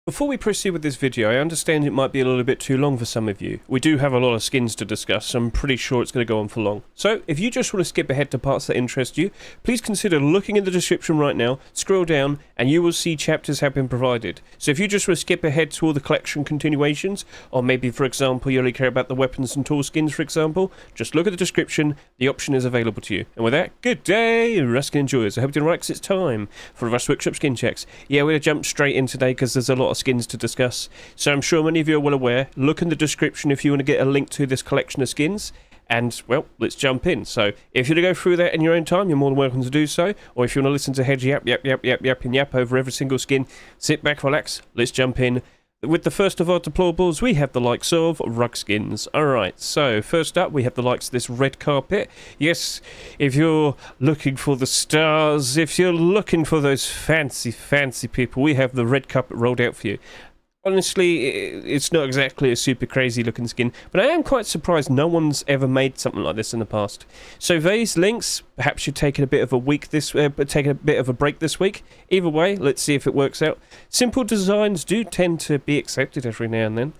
Before we proceed with this video, I understand it might be a little bit too long for some of you. We do have a lot of skins to discuss, so I'm pretty sure it's going to go on for long. So, if you just want to skip ahead to parts that interest you, please consider looking in the description right now, scroll down, and you will see chapters have been provided. So if you just want to skip ahead to all the collection continuations, or maybe, for example, you only care about the weapons and tool skins, for example, just look at the description, the option is available to you. And with that, good day, Ruskin enjoyers. I hope you're right, 'cause it's time for Rust Workshop skin checks. Yeah, we're going to jump straight in today because there's a lot of skins to discuss, so I'm sure many of you are well aware. Look in the description if you want to get a link to this collection of skins, and well, let's jump in. So if you want to go through that in your own time, you're more than welcome to do so, or if you want to listen to Hedge yap and yap over every single skin, sit back, relax, let's jump in. With the first of our deployables, we have the likes of rug skins. Alright, so first up we have the likes of this red carpet. Yes, if you're looking for the stars, if you're looking for those fancy people, we have the red carpet rolled out for you. Honestly, it's not exactly a super crazy looking skin, but I am quite surprised no one's ever made something like this in the past. So these links, perhaps you're taking a bit of a break this week. Either way, let's see if it works out. Simple designs do tend to be accepted every now and then.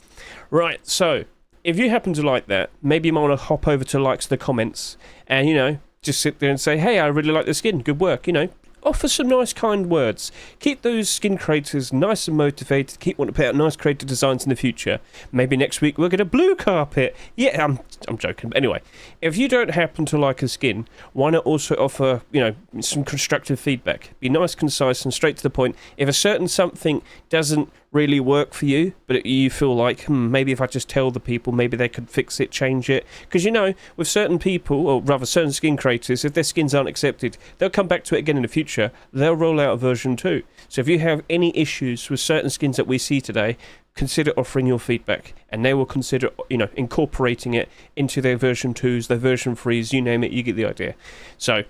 Right, so if you happen to like that, maybe you might want to hop over to likes the comments and, you know, just sit there and say, hey, I really like the skin, good work, you know. Offer some nice kind words. Keep those skin creators nice and motivated. Keep wanting to put out nice creative designs in the future. Maybe next week we'll get a blue carpet. Yeah, I'm joking. But anyway, if you don't happen to like a skin, why not also offer, you know, some constructive feedback? Be nice, concise, and straight to the point. If a certain something doesn't really work for you, but you feel like, maybe if I just tell the people, maybe they could fix it, change it. Because, you know, with certain people, or rather certain skin creators, if their skins aren't accepted, they'll come back to it again in the future. They'll roll out a version 2. So if you have any issues with certain skins that we see today, consider offering your feedback, and they will consider, you know, incorporating it into their version 2s, their version 3s, you name it, you get the idea. So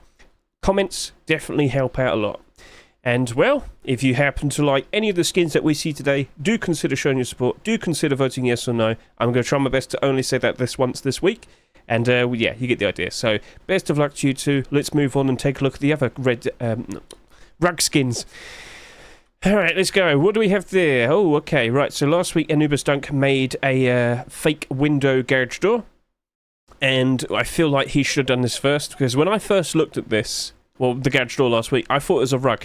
comments definitely help out a lot. And, well, if you happen to like any of the skins that we see today, do consider showing your support. Do consider voting yes or no. I'm going to try my best to only say that once this week. And, yeah, you get the idea. So, best of luck to you two. Let's move on and take a look at the other rug skins. Alright, let's go. What do we have there? Oh, okay, right. So, last week, Anubis Dunk made a fake window garage door. And I feel like he should have done this first. Because when I first looked at this, well, the garage door last week, I thought it was a rug.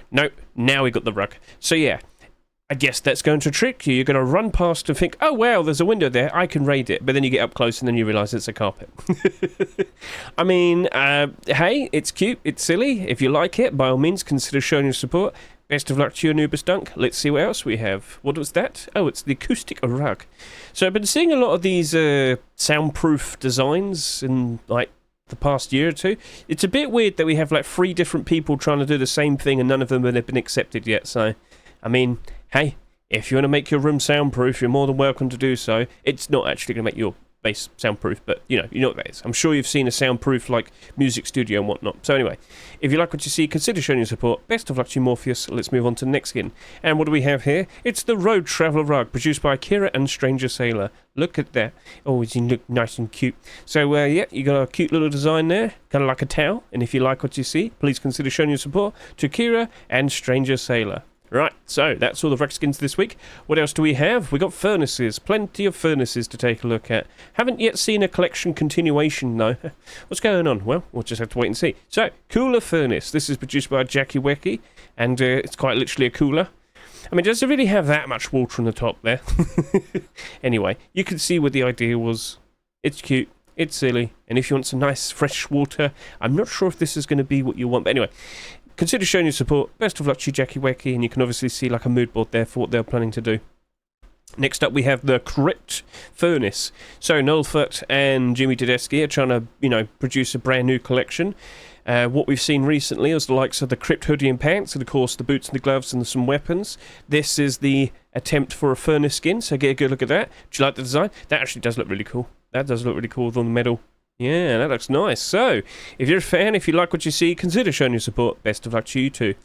No, now we got the rug. So yeah, I guess that's going to trick you. You're going to run past and think, oh wow, there's a window there, I can raid it. But then you get up close and then you realise it's a carpet. I mean, hey, it's cute, it's silly. If you like it, by all means, consider showing your support. Best of luck to you, Anubis Dunk. Let's see what else we have. What was that? Oh, it's the acoustic rug. So I've been seeing a lot of these soundproof designs in, like, the past year or two. It's a bit weird that we have like 3 different people trying to do the same thing and none of them have been accepted yet. So, I mean, hey, if you want to make your room soundproof, you're more than welcome to do so. It's not actually going to make your base soundproof, but you know what that is. I'm sure you've seen a soundproof like music studio and whatnot. So anyway, if you like what you see, consider showing your support. Best of luck to you, Morpheus. Let's move on to the next skin. And what do we have here? It's the Road Traveller Rug, produced by Akira and Stranger Sailor. Look at that. Oh, he look nice and cute. So, yeah, you got a cute little design there, kind of like a towel. And if you like what you see, please consider showing your support to Akira and Stranger Sailor. Right, so that's all the rug skins this week. What else do we have? We got furnaces, plenty of furnaces to take a look at. Haven't yet seen a collection continuation though. What's going on? Well, we'll just have to wait and see. So, cooler furnace. This is produced by Jackie Wecky, and it's quite literally a cooler. I mean, does it really have that much water on the top there? Anyway, you can see what the idea was. It's cute. It's silly. And if you want some nice fresh water, I'm not sure if this is going to be what you want. But anyway, consider showing your support. Best of luck to you, Jackie Wecky, and you can obviously see like a mood board there for what they're planning to do. Next up, we have the Crypt Furnace. So, Noelfert and Jimmy Tedeschi are trying to, you know, produce a brand new collection. What we've seen recently is the likes of the Crypt hoodie and pants, and of course the boots and the gloves and some weapons. This is the attempt for a furnace skin, so get a good look at that. Do you like the design? That actually does look really cool. That does look really cool with all the metal. Yeah, that looks nice. So, if you're a fan, if you like what you see, consider showing your support. Best of luck to you too.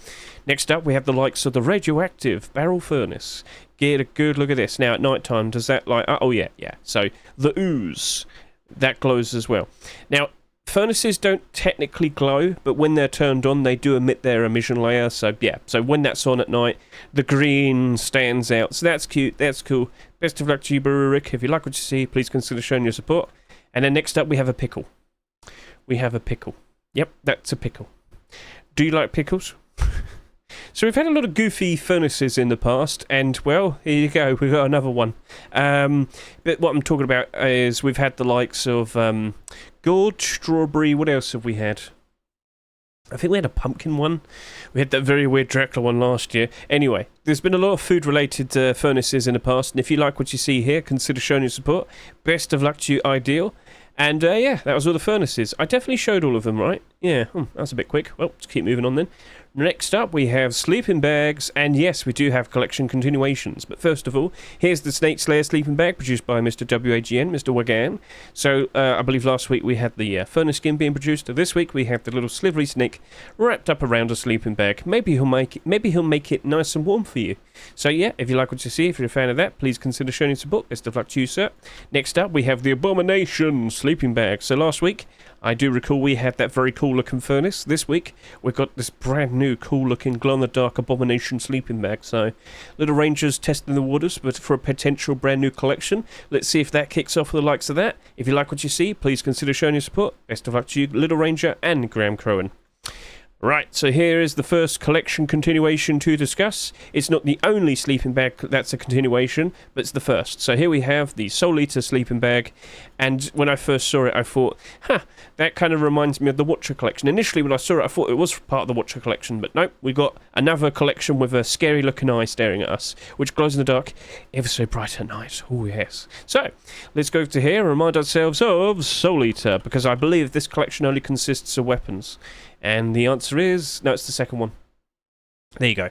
Next up, we have the likes of the Radioactive Barrel Furnace. Get a good look at this. Now, at night time, does that like... oh, yeah. So, the Ooze. That glows as well. Now, furnaces don't technically glow, but when they're turned on, they do emit their emission layer. So yeah, so when that's on at night, the green stands out. So that's cute, that's cool. Best of luck to you, Brewer Rick. If you like what you see, please consider showing your support. And then next up, we have a pickle. We have a pickle. Yep, that's a pickle. Do you like pickles? So we've had a lot of goofy furnaces in the past, and well, here you go, we've got another one. But what I'm talking about is we've had the likes of gourd, strawberry, what else have we had? I think we had a pumpkin one. We had that very weird Dracula one last year. Anyway, there's been a lot of food-related furnaces in the past, and if you like what you see here, consider showing your support. Best of luck to you, Ideal. And yeah, that was all the furnaces. I definitely showed all of them, right? Yeah, that's a bit quick. Well, let's keep moving on then. Next up, we have sleeping bags, and yes, we do have collection continuations. But first of all, here's the Snake Slayer sleeping bag produced by Mr. WAGN, Mr. Wagan. So, I believe last week we had the furnace skin being produced. This week we have the little slivery snake wrapped up around a sleeping bag. Maybe he'll make it nice and warm for you. So yeah, if you like what you see, if you're a fan of that, please consider showing your support. Best of luck to you, sir. Next up, we have the Abomination sleeping bag. So last week, I do recall we had that very cool looking furnace. This week, we've got this brand new cool looking glow-in-the-dark Abomination sleeping bag. So, Little Rangers testing the waters, but for a potential brand new collection. Let's see if that kicks off with the likes of that. If you like what you see, please consider showing your support. Best of luck to you, Little Ranger and Graham Crowan. Right, so here is the first collection continuation to discuss. It's not the only sleeping bag that's a continuation, but it's the first. So here we have the Soul Eater sleeping bag, and when I first saw it, I thought, that kind of reminds me of the Watcher collection. Initially, when I saw it, I thought it was part of the Watcher collection, but nope, we got another collection with a scary-looking eye staring at us, which glows in the dark ever so bright at night. Oh, yes. So, let's go to here and remind ourselves of Soul Eater, because I believe this collection only consists of weapons. And the answer is... no, it's the second one. There you go.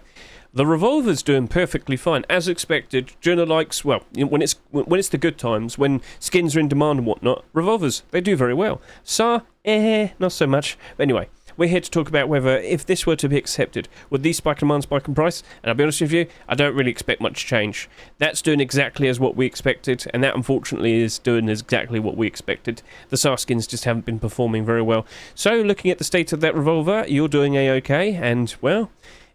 The revolver's doing perfectly fine, as expected. During the likes, well, when it's the good times, when skins are in demand and whatnot, revolvers, they do very well. SAR, not so much. But anyway, we're here to talk about whether, if this were to be accepted, would these spike in demand, spike in price? And I'll be honest with you, I don't really expect much change. That's doing exactly as what we expected, and that unfortunately is doing exactly what we expected. The SAR skins just haven't been performing very well. So, looking at the state of that revolver, you're doing A-OK, and, well,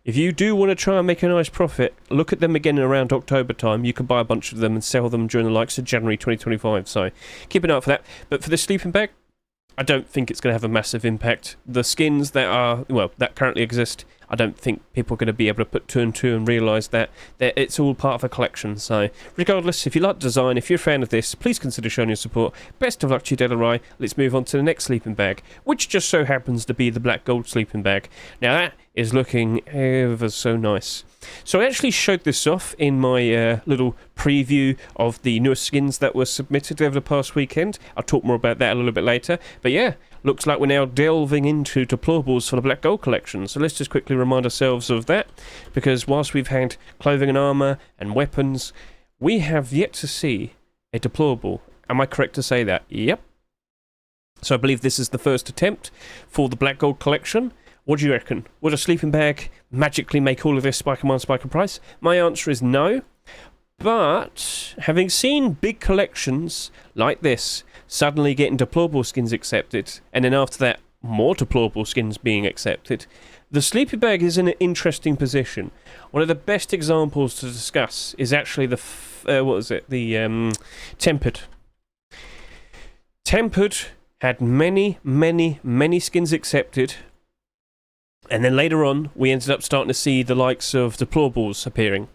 if you do want to try and make a nice profit, look at them again around October time. You can buy a bunch of them and sell them during the likes of January 2025, so keep an eye out for that. But for this sleeping bag, I don't think it's going to have a massive impact. The skins that are, well, that currently exist, I don't think people are going to be able to put two and two and realise that it's all part of a collection. So, regardless, if you like design, if you're a fan of this, please consider showing your support. Best of luck to you, Delarai. Let's move on to the next sleeping bag, which just so happens to be the black gold sleeping bag. Now, that is looking ever so nice. So I actually showed this off in my little preview of the newest skins that were submitted over the past weekend. I'll talk more about that a little bit later. But yeah, looks like we're now delving into Deployables for the Black Gold collection. So let's just quickly remind ourselves of that, because whilst we've had clothing and armour and weapons, we have yet to see a deployable. Am I correct to say that? Yep. So I believe this is the first attempt for the Black Gold collection. What do you reckon? Would a sleeping bag magically make all of this spike in demand, spike in price? My answer is no. But having seen big collections like this suddenly getting deployable skins accepted, and then after that more deployable skins being accepted, the sleeping bag is in an interesting position. One of the best examples to discuss is actually the Tempered. Tempered had many skins accepted. And then later on, we ended up starting to see the likes of Deployables appearing.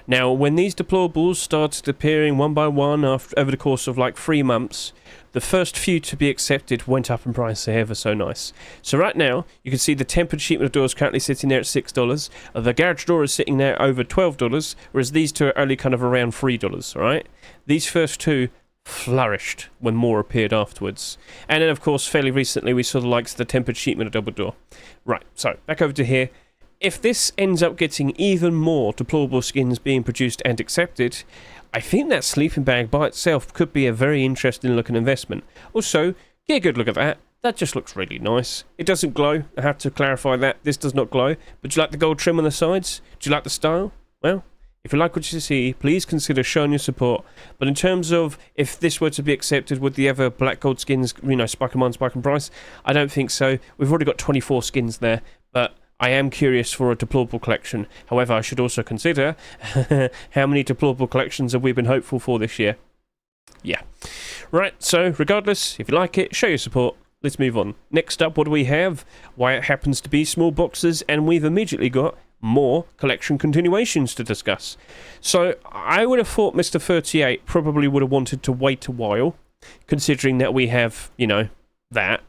Now, when these Deployables started appearing one by one over the course of like 3 months, the first few to be accepted went up in price ever so nice. So right now, you can see the tempered sheet metal door is currently sitting there at $6. The garage door is sitting there over $12, whereas these two are only kind of around $3, right? These first two flourished when more appeared afterwards. And then, of course, fairly recently, we saw the likes of the tempered sheet metal double door. Right, so back over to here. If this ends up getting even more deployable skins being produced and accepted, I think that sleeping bag by itself could be a very interesting looking investment. Also, get a good look at that. That just looks really nice. It doesn't glow. I have to clarify that. This does not glow. But do you like the gold trim on the sides? Do you like the style? Well, If you like what you see, please consider showing your support. But in terms of if this were to be accepted, would the other black gold skins, you know, spike in price? I don't think so. We've already got 24 skins there, but I am curious for a deplorable collection. However, I should also consider how many deplorable collections have we been hopeful for this year. Yeah. Right, so regardless, if you like it, show your support. Let's move on. Next up, what do we have? Why, it happens to be small boxes, and we've immediately got more collection continuations to discuss. So I would have thought Mr. 38 probably would have wanted to wait a while, considering that we have, you know, that.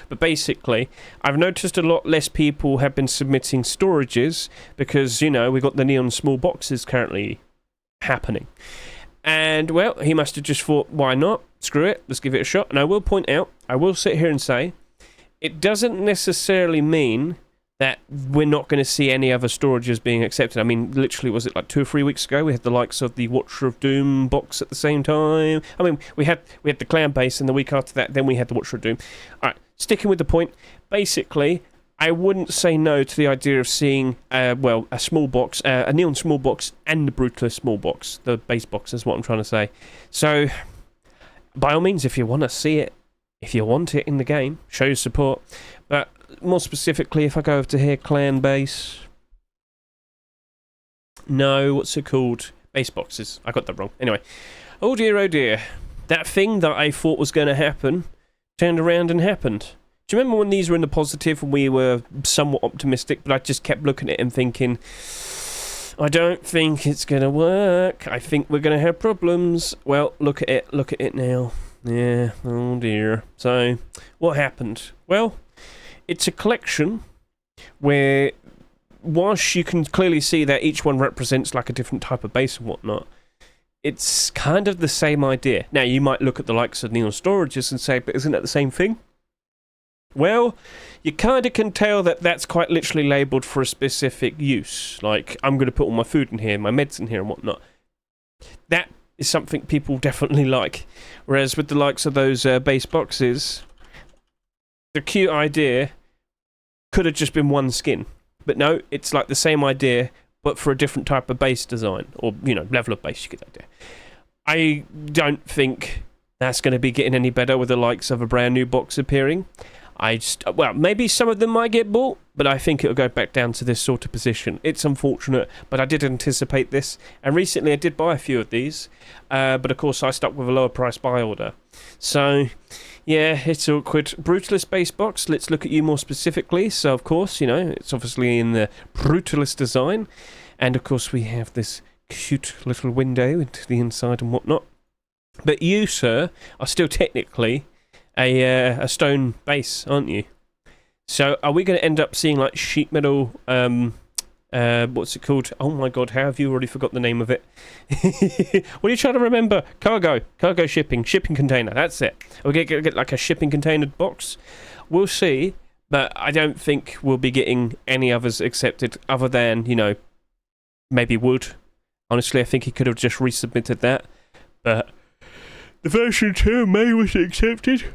But basically, I've noticed a lot less people have been submitting storages because, you know, we've got the neon small boxes currently happening. And, well, he must have just thought, why not? Screw it, let's give it a shot. And I will point out, I will sit here and say, it doesn't necessarily mean that we're not going to see any other storages being accepted. I mean, literally, was it like 2 or 3 weeks ago? We had the likes of the Watcher of Doom box at the same time. I mean, we had the clan base, and the week after that, then we had the Watcher of Doom. All right, sticking with the point, basically, I wouldn't say no to the idea of seeing, well, a small box, a neon small box, and the Brutalist small box. The base box is what I'm trying to say. So, by all means, if you want to see it, if you want it in the game, show your support. But more specifically, if I go over to here, clan base. No, what's it called? Base boxes. I got that wrong. Anyway. Oh dear. That thing that I thought was going to happen turned around and happened. Do you remember when these were in the positive and we were somewhat optimistic, but I just kept looking at it and thinking, I don't think it's going to work. I think we're going to have problems. Well, look at it now. Yeah, oh dear. So, what happened? Well, it's a collection where, whilst you can clearly see that each one represents like a different type of base and whatnot, it's kind of the same idea. Now, you might look at the likes of neon storages and say, but isn't that the same thing? Well, you kind of can tell that that's quite literally labelled for a specific use. Like, I'm going to put all my food in here, my meds in here and whatnot. That is something people definitely like. Whereas with the likes of those base boxes, the cute idea could have just been one skin. But no, it's like the same idea, but for a different type of base design. Or, you know, level of base, you get the idea. I don't think that's going to be getting any better with the likes of a brand new box appearing. Well, maybe some of them might get bought, but I think it'll go back down to this sort of position. It's unfortunate, but I did anticipate this. And recently I did buy a few of these, but of course I stuck with a lower price buy order. So, yeah, it's awkward. Brutalist base box, let's look at you more specifically. So, of course, you know, it's obviously in the Brutalist design. And, of course, we have this cute little window into the inside and whatnot. But you, sir, are still technically a stone base, aren't you? So are we going to end up seeing like sheet metal, what's it called? Oh my god, how have you already forgot the name of it? What are you trying to remember? Cargo shipping container, that's it. We're going to get like a shipping container box. We'll see, but I don't think we'll be getting any others accepted other than, you know, maybe Wood. Honestly, I think he could have just resubmitted that, but the version 2 May was accepted.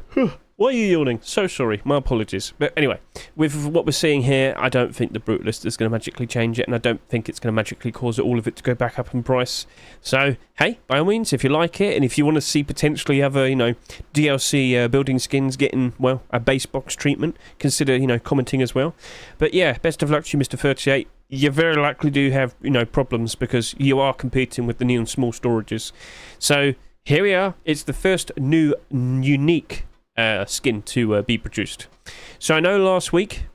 Why are you yawning? So sorry, my apologies. But anyway, with what we're seeing here, I don't think the Brutalist is going to magically change it, and I don't think it's going to magically cause all of it to go back up in price. So, hey, by all means, if you like it, and if you want to see potentially other, you know, DLC building skins getting, well, a base box treatment, consider, you know, commenting as well. But yeah, best of luck to you, Mr. 38. You very likely do have, you know, problems because you are competing with the neon small storages. So, here we are. It's the first new, unique skin to be produced. So I know last week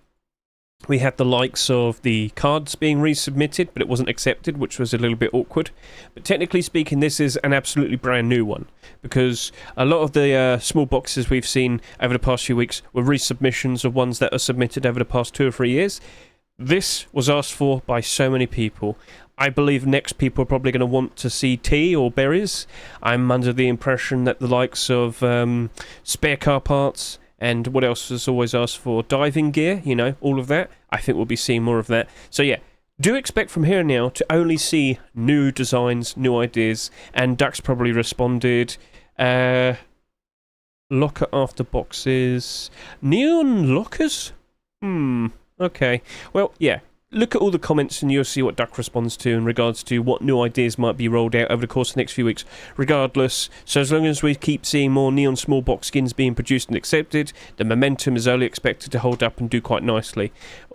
we had the likes of the cards being resubmitted, but it wasn't accepted, which was a little bit awkward. But technically speaking, this is an absolutely brand new one, because a lot of the small boxes we've seen over the past few weeks were resubmissions of ones that are submitted over the past 2 or 3 years. This was asked for by so many people. I believe next people are probably going to want to see tea or berries. I'm under the impression that the likes of spare car parts and what else is always asked for, diving gear, you know, all of that. I think we'll be seeing more of that. So yeah, do expect from here now to only see new designs, new ideas, and Duck's probably responded. Locker after boxes. Neon lockers? Okay. Well, yeah. look at all the comments and you'll see what Duck responds to in regards to what new ideas might be rolled out over the course of the next few weeks. Regardless, so as long as we keep seeing more Neon Small Box skins being produced and accepted, the momentum is only expected to hold up and do quite nicely.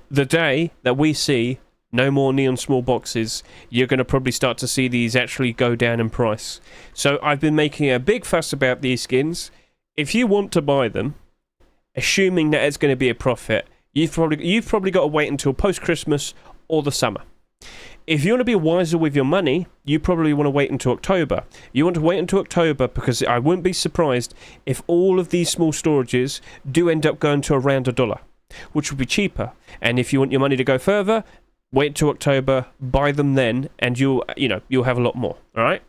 The day that we see no more Neon Small Boxes, you're going to probably start to see these actually go down in price. So I've been making a big fuss about these skins. If you want to buy them, assuming that it's going to be a profit, you've probably got to wait until post-Christmas or the summer. If you want to be wiser with your money, you probably want to wait until October. You want to wait until October because I wouldn't be surprised if all of these small storages do end up going to around $1, which would be cheaper. And if you want your money to go further, wait till October, buy them then, and you'll have a lot more. All right?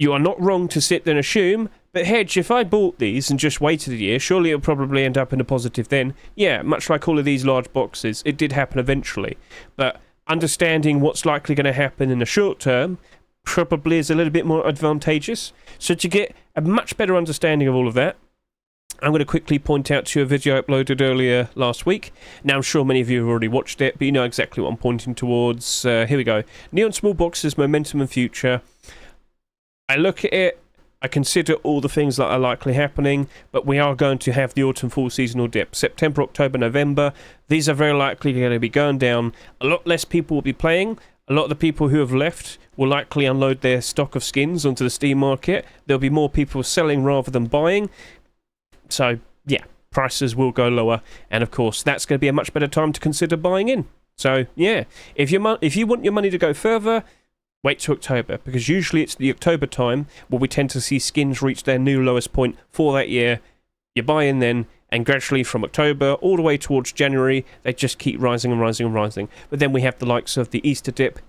You are not wrong to sit there and assume, but Hedge, if I bought these and just waited a year, surely it'll probably end up in a positive then. Yeah, much like all of these large boxes, it did happen eventually. But understanding what's likely going to happen in the short term probably is a little bit more advantageous. So to get a much better understanding of all of that, I'm going to quickly point out to you a video I uploaded earlier last week. Now, I'm sure many of you have already watched it, but you know exactly what I'm pointing towards. Here we go. Neon Small Boxes, Momentum and Future. I look at it, I consider all the things that are likely happening, but we are going to have the autumn-fall seasonal dip. September, October, November, these are very likely going to be going down. A lot less people will be playing. A lot of the people who have left will likely unload their stock of skins onto the Steam market. There'll be more people selling rather than buying. So, yeah, prices will go lower. And, of course, that's going to be a much better time to consider buying in. So, yeah, if you want your money to go further, wait till October, because usually it's the October time where we tend to see skins reach their new lowest point for that year. You buy in then, and gradually from October all the way towards January, they just keep rising and rising and rising. But then we have the likes of the Easter dip,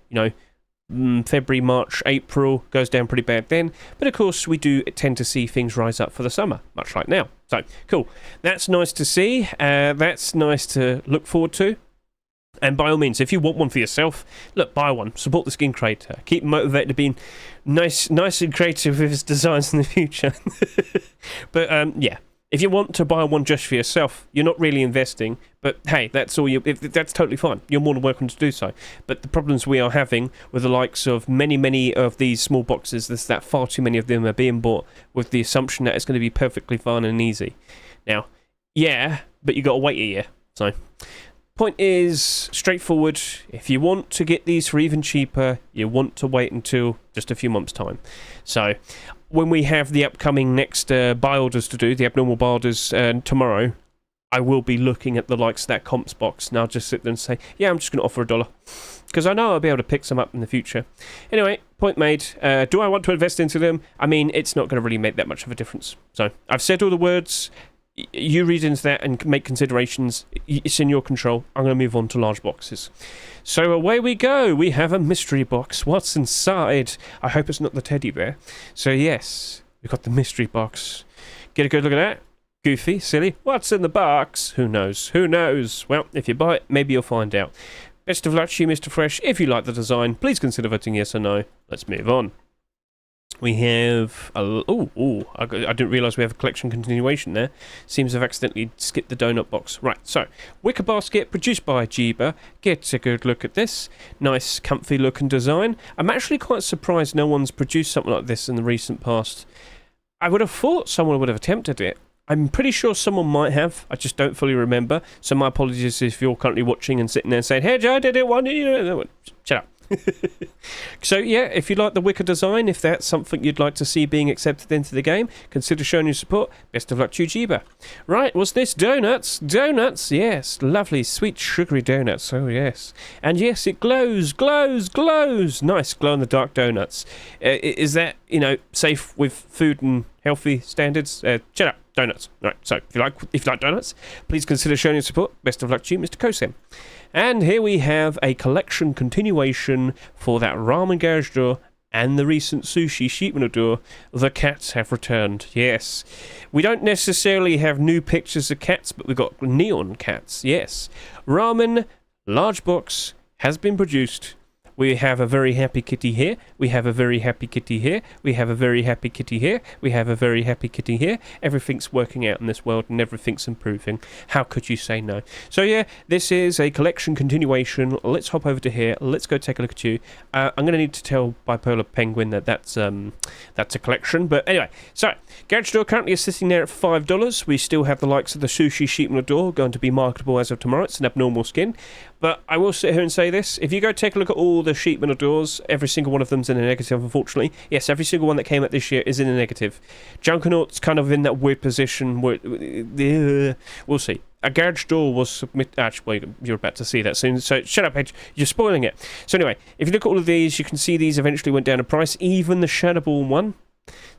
February, March, April goes down pretty bad then. But of course, we do tend to see things rise up for the summer, much like now. So, cool. That's nice to see. That's nice to look forward to. And by all means, if you want one for yourself, look, buy one. Support the skin creator. Keep him motivated to be nice and creative with his designs in the future. But yeah, if you want to buy one just for yourself, you're not really investing. But hey, that's totally fine. You're more than welcome to do so. But the problems we are having with the likes of many of these small boxes is that far too many of them are being bought with the assumption that it's going to be perfectly fun and easy. Now, yeah, but you got to wait a year. So. Point is straightforward. If you want to get these for even cheaper, you want to wait until just a few months' time. So, when we have the upcoming next buy orders to do, the abnormal buy orders tomorrow, I will be looking at the likes of that comps box, and I'll just sit there and say, yeah, I'm just going to offer $1. Because I know I'll be able to pick some up in the future. Anyway, point made. Do I want to invest into them? I mean, it's not going to really make that much of a difference. So, I've said all the words. You read into that and make considerations. It's in your control. I'm going to move on to large boxes. So away we go. We have a mystery box. What's inside? I hope it's not the teddy bear. So yes, we've got the mystery box. Get a good look at that. Goofy, silly. What's in the box? Who knows? Who knows? Well, if you buy it, maybe you'll find out. Best of luck to you, Mr. Fresh. If you like the design, please consider voting yes or no. Let's move on. We have I didn't realise we have a collection continuation there. Seems to have accidentally skipped the donut box. Right, so Wicker Basket, produced by Jeeba. Get a good look at this. Nice, comfy looking design. I'm actually quite surprised no one's produced something like this in the recent past. I would have thought someone would have attempted it. I'm pretty sure someone might have. I just don't fully remember. So my apologies if you're currently watching and sitting there saying, "Hey, I did it. Why didn't you?" Shut up. So yeah, if you like the wicker design, if that's something you'd like to see being accepted into the game, consider showing your support. Best of luck to you, Jeeba. Right, what's this? Donuts. Donuts, yes. Lovely, sweet, sugary donuts. Oh yes. And yes, it glows. Nice glow-in-the-dark donuts. Is that, safe with food and healthy standards? Shut up. Donuts. Right, so if you like donuts, please consider showing your support. Best of luck to you, Mr. Kosem. And here we have a collection continuation for that ramen garage door and the recent sushi sheet metal door. The cats have returned. Yes. We don't necessarily have new pictures of cats, but we've got neon cats. Yes. Ramen, large box, has been produced. We have a very happy kitty here. We have a very happy kitty here. We have a very happy kitty here. We have a very happy kitty here. Everything's working out in this world and everything's improving. How could you say no? So yeah, this is a collection continuation. Let's hop over to here. Let's go take a look at you. I'm going to need to tell Bipolar Penguin that that's a collection. But anyway, so Garage Door currently is sitting there at $5. We still have the likes of the Sushi Sheepman Door going to be marketable as of tomorrow. It's an abnormal skin. But I will sit here and say this. If you go take a look at all the Sheepman Doors, every single one of them's in a negative, unfortunately. Yes, every single one that came out this year is in a negative. Junkernaught's kind of in that weird position where... we'll see. A Garage Door was submitted... Actually, you're about to see that soon. So shut up, Hedge. You're spoiling it. So anyway, if you look at all of these, you can see these eventually went down in price. Even the Shadowball one.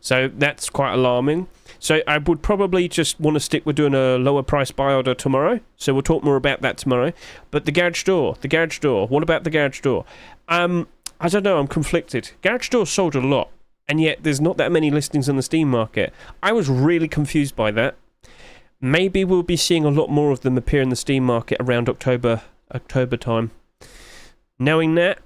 So that's quite alarming. So I would probably just want to stick with doing a lower price buy order tomorrow. So we'll talk more about that tomorrow. But the Garage Door. What about the Garage Door? I don't know. I'm conflicted. Garage Door sold a lot. And yet there's not that many listings on the Steam market. I was really confused by that. Maybe we'll be seeing a lot more of them appear in the Steam market around October time. Knowing that,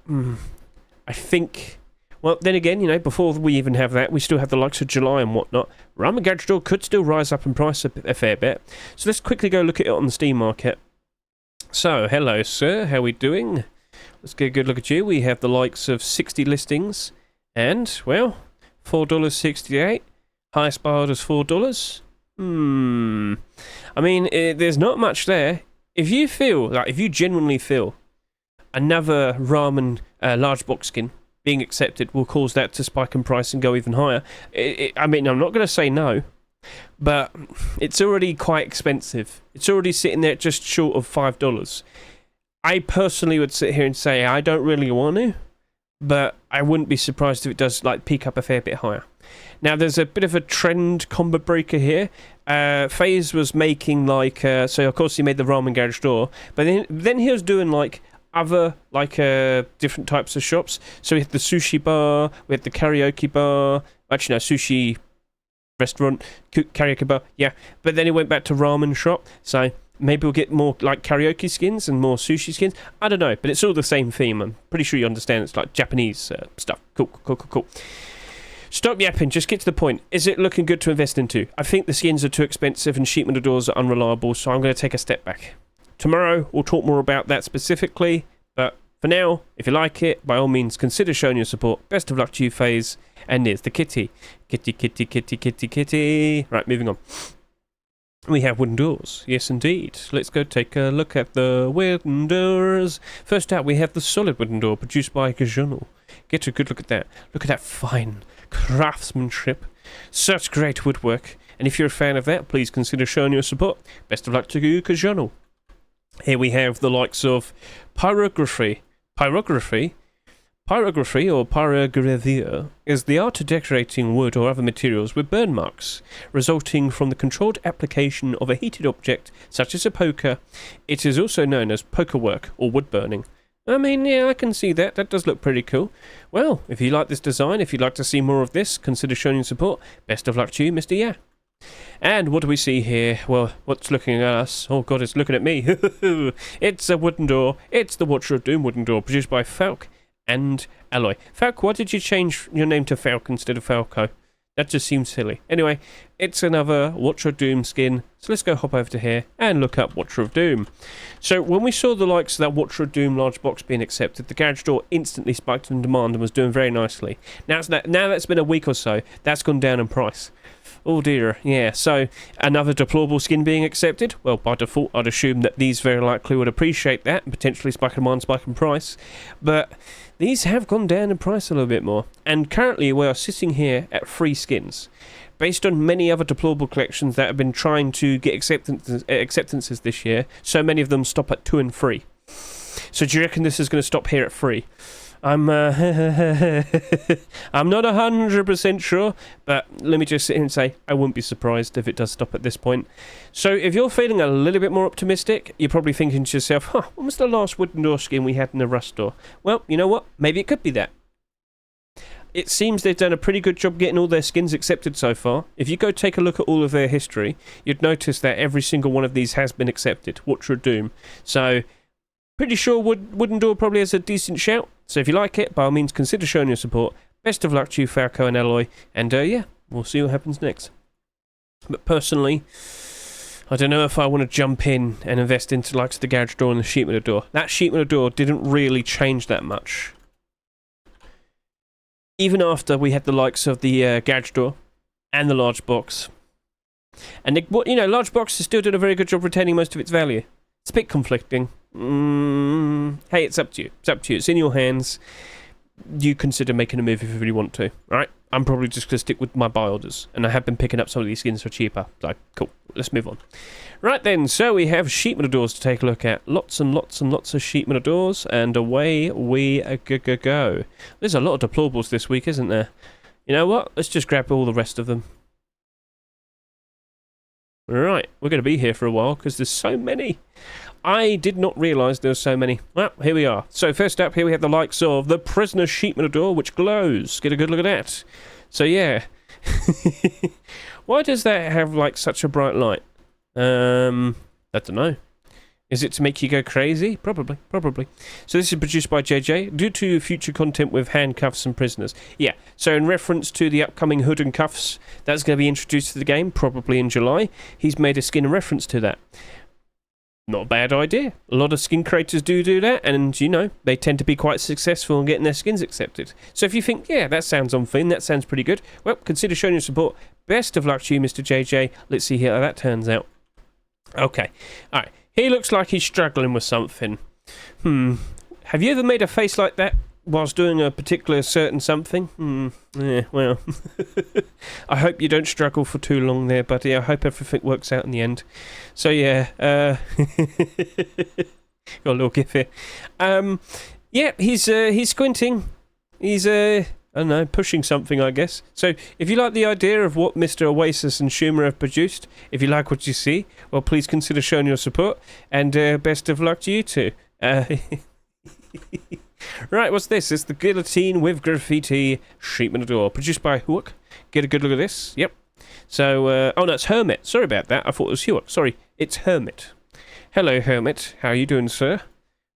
I think... Well, then again, you know, before we even have that, we still have the likes of July and whatnot. Ramen Garage Door could still rise up in price a fair bit. So let's quickly go look at it on the Steam market. So, hello, sir. How are we doing? Let's get a good look at you. We have the likes of 60 listings. And, well, $4.68. Highest buy order is $4. I mean, there's not much there. If you genuinely feel another Ramen large box skin being accepted will cause that to spike in price and go even higher. I mean, I'm not going to say no, but it's already quite expensive. It's already sitting there just short of $5. I personally would sit here and say I don't really want to, but I wouldn't be surprised if it does like peak up a fair bit higher. Now, there's a bit of a trend combo breaker here. FaZe was making like, so of course he made the Ramen Garage Door, but then he was doing like other different types of shops. So we had the sushi bar, we had the karaoke bar, actually no, sushi restaurant, karaoke bar, yeah. But then he went back to ramen shop, so maybe we'll get more like karaoke skins and more sushi skins. I don't know, but it's all the same theme. I'm pretty sure you understand. It's like Japanese stuff. Cool. Stop yapping, just get to the point. Is it looking good to invest into? I think the skins are too expensive and Sheepman Doors are unreliable, so I'm going to take a step back. Tomorrow, we'll talk more about that specifically, but for now, if you like it, by all means, consider showing your support. Best of luck to you, FaZe. And here's the kitty. Kitty. Right, moving on. We have wooden doors. Yes, indeed. Let's go take a look at the wooden doors. First out, we have the solid wooden door produced by Junkernaught. Get a good look at that. Look at that fine craftsmanship. Such great woodwork. And if you're a fan of that, please consider showing your support. Best of luck to you, Junkernaught. Here we have the likes of pyrography. Pyrography or pyrogravure is the art of decorating wood or other materials with burn marks, resulting from the controlled application of a heated object such as a poker. It is also known as poker work or wood burning. I mean, yeah, I can see that. That does look pretty cool. Well, if you like this design, if you'd like to see more of this, consider showing your support. Best of luck to you, Mr. Yeah. And what do we see here? Well, what's looking at us? Oh god, it's looking at me. It's a wooden door. It's the Watcher of Doom wooden door, produced by Falk and Alloy. Falk, why did you change your name to Falk instead of Falco? That just seems silly. Anyway, it's another Watcher of Doom skin. So let's go hop over to here and look up Watcher of Doom. So when we saw the likes of that Watcher of Doom large box being accepted, the Garage Door instantly spiked in demand and was doing very nicely. Now that's been a week or so, that's gone down in price. Oh dear, yeah, so another Deployable skin being accepted. Well, by default, I'd assume that these very likely would appreciate that and potentially spike in demand, spike in price. But these have gone down in price a little bit more. And currently, we are sitting here at 3 skins. Based on many other Deployable collections that have been trying to get acceptances this year, so many of them stop at 2 and 3. So do you reckon this is going to stop here at 3? I'm not 100% sure, but let me just sit here and say I wouldn't be surprised if it does stop at this point. So if you're feeling a little bit more optimistic, you're probably thinking to yourself, what was the last wooden door skin we had in the Rust store? Well, you know what? Maybe it could be that. It seems they've done a pretty good job getting all their skins accepted so far. If you go take a look at all of their history, you'd notice that every single one of these has been accepted. Watcher of Doom. So Pretty sure wooden door probably has a decent shout. So if you like it, by all means, consider showing your support. Best of luck to you, Falco and Eloy. And yeah, we'll see what happens next. But personally, I don't know if I want to jump in and invest into like the garage door and the sheet metal door. That sheet metal door didn't really change that much. Even after we had the likes of the garage door and the large box. And, you know, large box is still doing a very good job retaining most of its value. It's a bit conflicting. Hey, it's up to you. It's up to you. It's in your hands. You consider making a move if you really want to. Right? I'm probably just going to stick with my buy orders. And I have been picking up some of these skins for cheaper. So, cool. Let's move on. Right then, so we have sheet metal doors to take a look at. Lots and lots and lots of sheet metal doors. And away we go. There's a lot of deployables this week, isn't there? You know what? Let's just grab all the rest of them. Right, we're going to be here for a while because there's so many. I did not realise there were so many. Well, here we are. So first up, here we have the likes of the Prisoner sheet metal door, which glows. Get a good look at that. So yeah. Why does that have like such a bright light? I don't know. Is it to make you go crazy? Probably. So this is produced by JJ, due to future content with handcuffs and prisoners. Yeah, so in reference to the upcoming hood and cuffs, that's going to be introduced to the game, probably in July. He's made a skin in reference to that. Not a bad idea. A lot of skin creators do that, and, you know, they tend to be quite successful in getting their skins accepted. So if you think, yeah, that sounds on theme, that sounds pretty good, well, consider showing your support. Best of luck to you, Mr. JJ. Let's see how that turns out. Okay, all right. He looks like he's struggling with something. Have you ever made a face like that whilst doing a particular certain something? Yeah, well. I hope you don't struggle for too long there, buddy. I hope everything works out in the end. So, yeah. Got a little gif here. Yeah, he's squinting. He's, I don't know, pushing something, I guess. So, if you like the idea of what Mr. Oasis and Schumer have produced, if you like what you see, well, please consider showing your support, and best of luck to you two. Right, what's this? It's the Guillotine with Graffiti sheet metal door, produced by Hook. Get a good look at this. Yep. So, oh no, it's Hermit. Sorry about that. I thought it was Hook. Sorry, it's Hermit. Hello, Hermit. How are you doing, sir?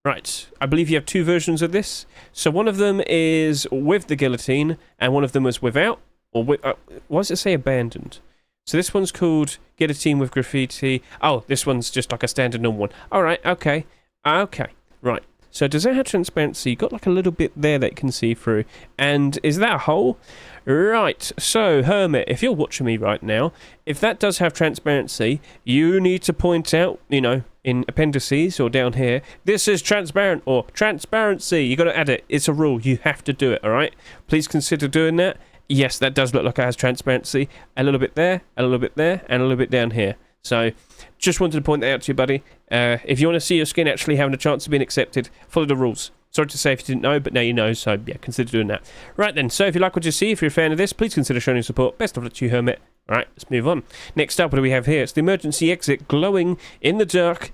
Right, I believe you have two versions of this. So one of them is with the guillotine, and one of them is without, or with, why does it say abandoned? So this one's called Guillotine with Graffiti. Oh, this one's just like a standard normal one. Alright, okay. Okay, right. So does that have transparency? You've got like a little bit there that you can see through. And is that a hole? Right, so Hermit, if you're watching me right now, if that does have transparency, you need to point out, you know, in appendices or down here, this is transparent or transparency. You got to add it. It's a rule. You have to do it, all right? Please consider doing that. Yes, that does look like it has transparency. A little bit there, a little bit there, and a little bit down here. So, just wanted to point that out to you, buddy. If you want to see your skin actually having a chance of being accepted, follow the rules. Sorry to say if you didn't know, but now you know, so yeah, consider doing that. Right then, so if you like what you see, if you're a fan of this, please consider showing your support. Best of luck to you, Hermit. Alright, let's move on. Next up, what do we have here? It's the emergency exit glowing in the dark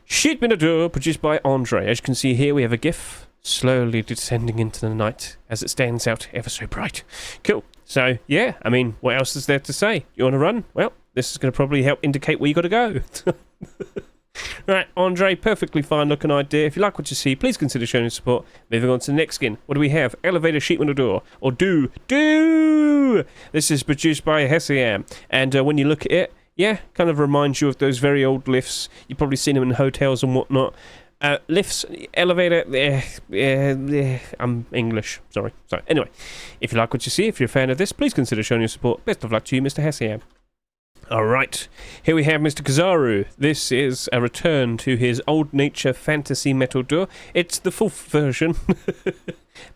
sheet metal door produced by Andre. As you can see here, we have a GIF slowly descending into the night as it stands out ever so bright. Cool. So, yeah, I mean, what else is there to say? You want to run? Well, this is going to probably help indicate where you got to go. Right, Andre, perfectly fine looking idea. If you like what you see, please consider showing your support. Moving on to the next skin. What do we have? Elevator sheet metal door. Or do. This is produced by Hedge. And when you look at it, yeah, kind of reminds you of those very old lifts. You've probably seen them in hotels and whatnot. Lifts, elevator, I'm English, sorry. Anyway, if you like what you see, if you're a fan of this, please consider showing your support. Best of luck to you, Mr. Hedge. Alright, here we have Mr. Kazaru. This is a return to his old nature fantasy metal door. It's the fourth version,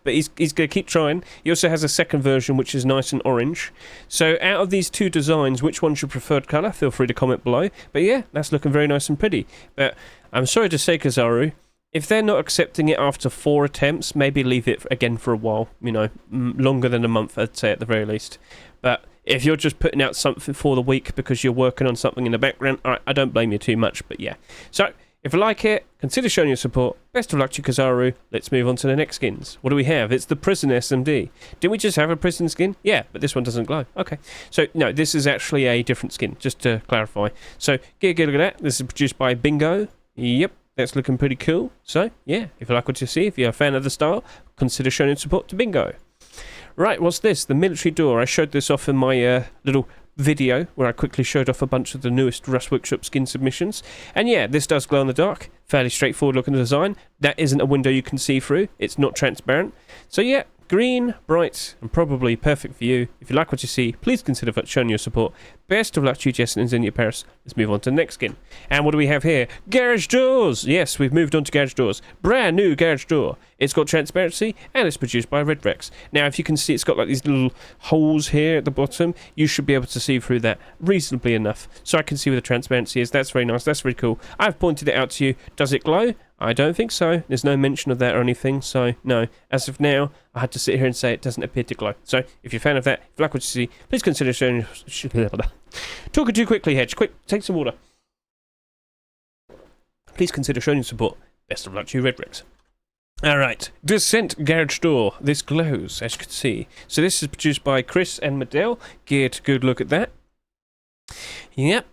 but he's going to keep trying. He also has a second version which is nice and orange. So out of these two designs, which one's your preferred colour? Feel free to comment below. But yeah, that's looking very nice and pretty. But I'm sorry to say, Kazaru, if they're not accepting it after 4 attempts, maybe leave it again for a while. You know, longer than a month, I'd say at the very least. But if you're just putting out something for the week because you're working on something in the background, I don't blame you too much, but yeah. So, if you like it, consider showing your support. Best of luck to you, Kazaru. Let's move on to the next skins. What do we have? It's the Prison SMD. Didn't we just have a prison skin? Yeah, but this one doesn't glow. Okay. So, no, this is actually a different skin, just to clarify. So, get a look at that. This is produced by Bingo. Yep. That's looking pretty cool. So, yeah, if you like what you see, if you're a fan of the style, consider showing support to Bingo. Right, what's this? The military door. I showed this off in my little video where I quickly showed off a bunch of the newest Rust Workshop skin submissions. And yeah, this does glow in the dark. Fairly straightforward looking design. That isn't a window you can see through. It's not transparent. So yeah, green, bright, and probably perfect for you. If you like what you see, please consider showing your support. Best of luck to you, Jessens, and Zinnia Paris. Let's move on to the next skin. And what do we have here? Garage doors! Yes, we've moved on to garage doors. Brand new garage door. It's got transparency, and it's produced by Red Rex. Now, if you can see, it's got like these little holes here at the bottom. You should be able to see through that reasonably enough. So I can see where the transparency is. That's very nice. That's very cool. I've pointed it out to you. Does it glow? I don't think so. There's no mention of that or anything, so no. As of now, I had to sit here and say it doesn't appear to glow. So, if you're a fan of that, if you like what you see, please consider showing... Talking too quickly, Hedge. Quick, take some water. Please consider showing your support. Best of luck to you, Red Rex. Alright, Descent Garage Door. This glows, as you can see. So this is produced by Chris and Medell. Get a good look at that. Yep.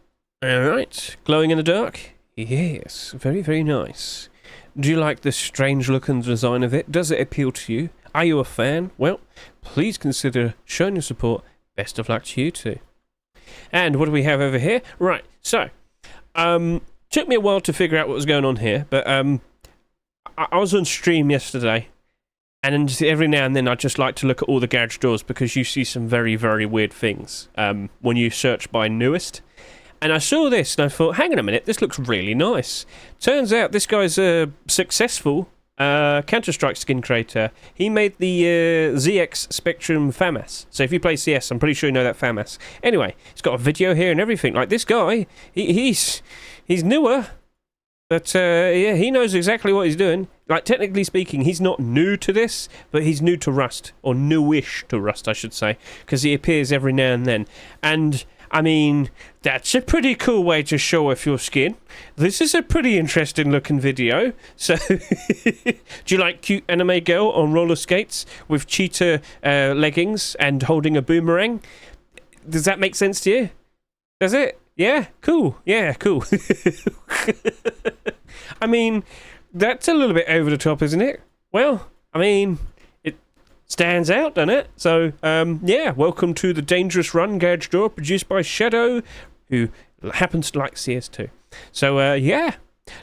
Alright, glowing in the dark. Yes, very, very nice. Do you like the strange look and design of it? Does it appeal to you? Are you a fan? Well, please consider showing your support. Best of luck to you too. And what do we have over here? Right, so, took me a while to figure out what was going on here, but I was on stream yesterday, and every now and then I just like to look at all the garage doors because you see some very, very weird things when you search by newest. And I saw this and I thought, hang on a minute, this looks really nice. Turns out this guy's a successful Counter-Strike skin creator. He made the ZX Spectrum FAMAS. So if you play CS, I'm pretty sure you know that FAMAS. Anyway, he's got a video here and everything. Like this guy, he's newer. But yeah, he knows exactly what he's doing. Like, technically speaking, he's not new to this, but he's new to Rust. Or newish to Rust, I should say. Because he appears every now and then. And... I mean, that's a pretty cool way to show off your skin. This is a pretty interesting looking video. So, do you like cute anime girl on roller skates with cheetah leggings and holding a boomerang? Does that make sense to you? Does it? Yeah? Cool. Yeah, cool. I mean, that's a little bit over the top, isn't it? Well, I mean... stands out, doesn't it? So, yeah, welcome to the Dangerous Run Garage Door, produced by Shadow, who happens to like CS2. So, yeah,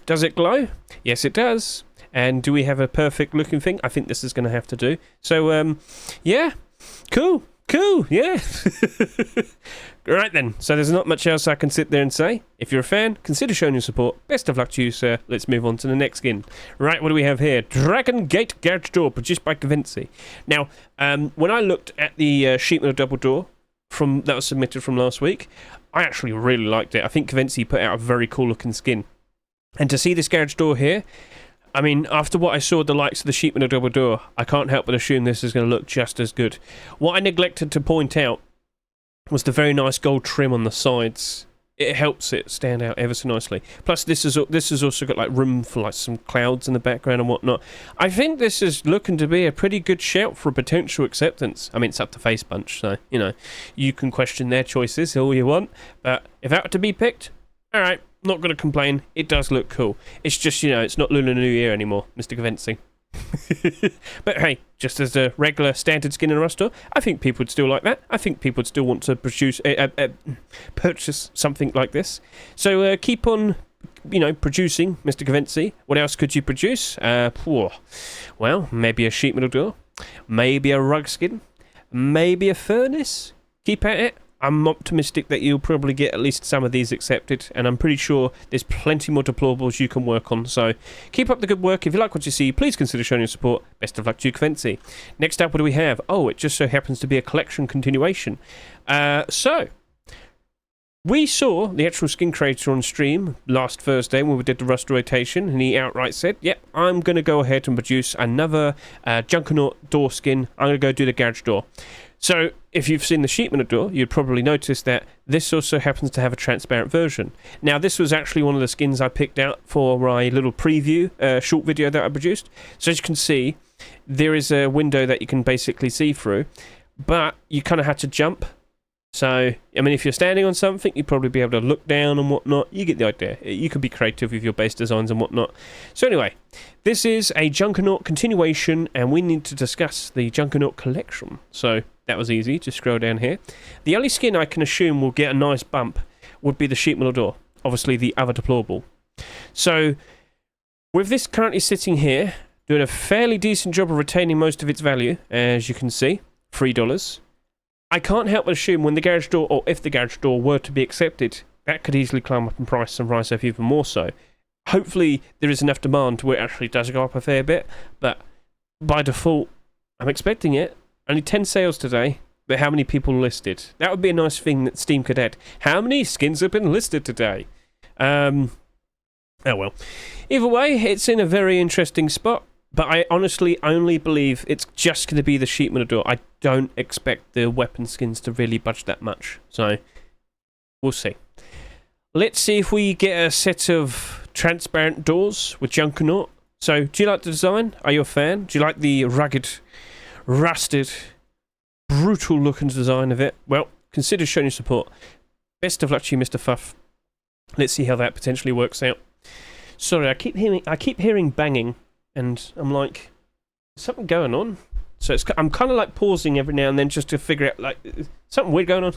does it glow? Yes, it does. And do we have a perfect looking thing? I think this is going to have to do. So, yeah, cool, yeah. Right then, so there's not much else I can sit there and say. If you're a fan, consider showing your support. Best of luck to you, sir. Let's move on to the next skin. Right, what do we have here? Dragon Gate Garage Door, produced by Cavency. Now, when I looked at the sheet metal double door that was submitted from last week, I actually really liked it. I think Cavency put out a very cool looking skin. And to see this garage door here, I mean, after what I saw with the likes of the sheet metal double door, I can't help but assume this is going to look just as good. What I neglected to point out was the very nice gold trim on the sides. It helps it stand out ever so nicely. Plus, this has also got like room for like some clouds in the background and whatnot. I think this is looking to be a pretty good shout for a potential acceptance. I mean, it's up to Face Punch, so you know you can question their choices all you want. But if that were to be picked, all right, not going to complain. It does look cool. It's just, you know, it's not Lunar New Year anymore, Mr. Cavency. But hey, just as a regular standard skin in a Rust store, I think people would still like that. I think people would still want to purchase something like this. So keep on, you know, producing, Mr. Cavency. What else could you produce? Well, maybe a sheet metal door, maybe a rug skin, maybe a furnace. Keep at it. I'm optimistic that you'll probably get at least some of these accepted, and I'm pretty sure there's plenty more deployables you can work on, so keep up the good work. If you like what you see, please consider showing your support. Best of luck to you, Cavency. Next up, what do we have? Oh, it just so happens to be a collection continuation. So, we saw the actual skin creator on stream last Thursday when we did the Rust rotation, and he outright said, yep, I'm going to go ahead and produce another Junkernaught door skin. I'm going to go do the garage door. So, if you've seen the sheet metal door, you'd probably notice that this also happens to have a transparent version. Now, this was actually one of the skins I picked out for my little preview short video that I produced. So, as you can see, there is a window that you can basically see through, but you kind of had to jump So, I mean, if you're standing on something, you'd probably be able to look down and whatnot. You get the idea. You can be creative with your base designs and whatnot. So anyway, this is a Junkernaught continuation, and we need to discuss the Junkernaught collection. So that was easy. Just scroll down here. The only skin I can assume will get a nice bump would be the Sheep Millador, obviously the other deployable. So with this currently sitting here, doing a fairly decent job of retaining most of its value, as you can see, $3. I can't help but assume when the garage door, or if the garage door were to be accepted, that could easily climb up in price and rise up even more so. Hopefully there is enough demand to where it actually does go up a fair bit, but by default, I'm expecting it. Only 10 sales today, but how many people listed? That would be a nice thing that Steam could add. How many skins have been listed today? Oh well. Either way, it's in a very interesting spot. But I honestly only believe it's just going to be the Sheep Millador. I don't expect the weapon skins to really budge that much. So, we'll see. Let's see if we get a set of transparent doors with Junkernaught. So, do you like the design? Are you a fan? Do you like the rugged, rusted, brutal looking design of it? Well, consider showing your support. Best of luck to you, Mr. Fuff. Let's see how that potentially works out. Sorry, I keep hearing banging. And I'm like, is something going on? So I'm kind of like pausing every now and then just to figure out, like, something weird going on.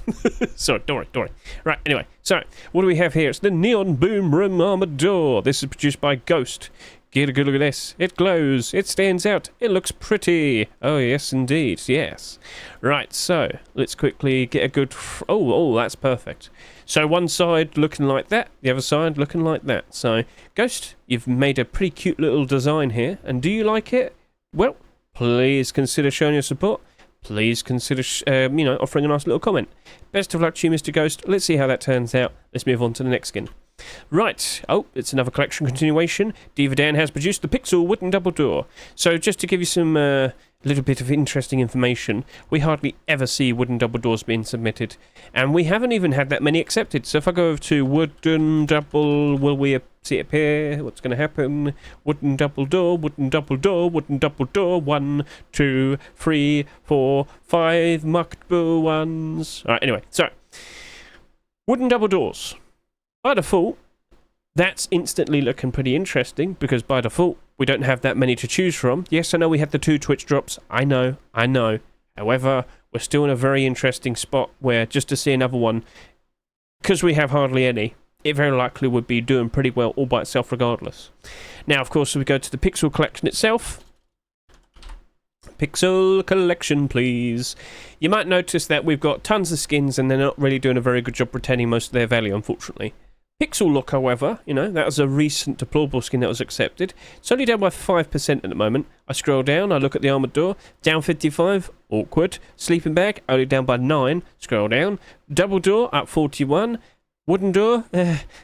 Sorry, don't worry. Right, anyway, so what do we have here? It's the Neon Boom Room Armored Door. This is produced by Ghost. Get a good look at this. It glows. It stands out. It looks pretty. Oh, yes, indeed. Yes. Right, so let's quickly get a good... Oh, that's perfect. So one side looking like that, the other side looking like that. So, Ghost, you've made a pretty cute little design here. And do you like it? Well, please consider showing your support. Please consider, offering a nice little comment. Best of luck to you, Mr. Ghost. Let's see how that turns out. Let's move on to the next skin. Right, it's another collection continuation. Diva Dan has produced the Pixel Wooden Double Door. So just to give you some little bit of interesting information, we hardly ever see wooden double doors being submitted, and we haven't even had that many accepted. So if I go over to wooden double, will we see it appear? What's going to happen? Wooden double door, wooden double door, wooden double door. 1, 2, 3, 4, 5 marketable ones. Alright, anyway, so wooden double doors. By default, that's instantly looking pretty interesting, because by default, we don't have that many to choose from. Yes, I know we had the 2 Twitch drops. I know. However, we're still in a very interesting spot where just to see another one, because we have hardly any, it very likely would be doing pretty well all by itself regardless. Now, of course, if we go to the Pixel collection itself. Pixel collection, please. You might notice that we've got tons of skins and they're not really doing a very good job retaining most of their value, unfortunately. Pixel Look, however, that was a recent deployable skin that was accepted. It's only down by 5% at the moment. I scroll down, I look at the armored door, down 55, awkward. Sleeping bag, only down by 9, scroll down. Double door, up 41. Wooden door,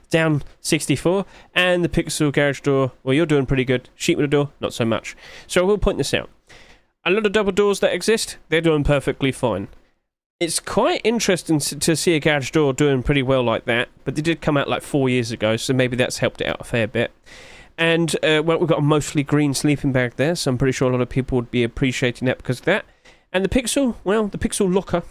down 64. And the Pixel garage door, well, you're doing pretty good. Sheep with a door, not so much. So I will point this out. A lot of double doors that exist, they're doing perfectly fine. It's quite interesting to see a garage door doing pretty well like that, but they did come out like 4 years ago, so maybe that's helped it out a fair bit. And, well, we've got a mostly green sleeping bag there, so I'm pretty sure a lot of people would be appreciating that because of that. And the Pixel, well, the Pixel Locker.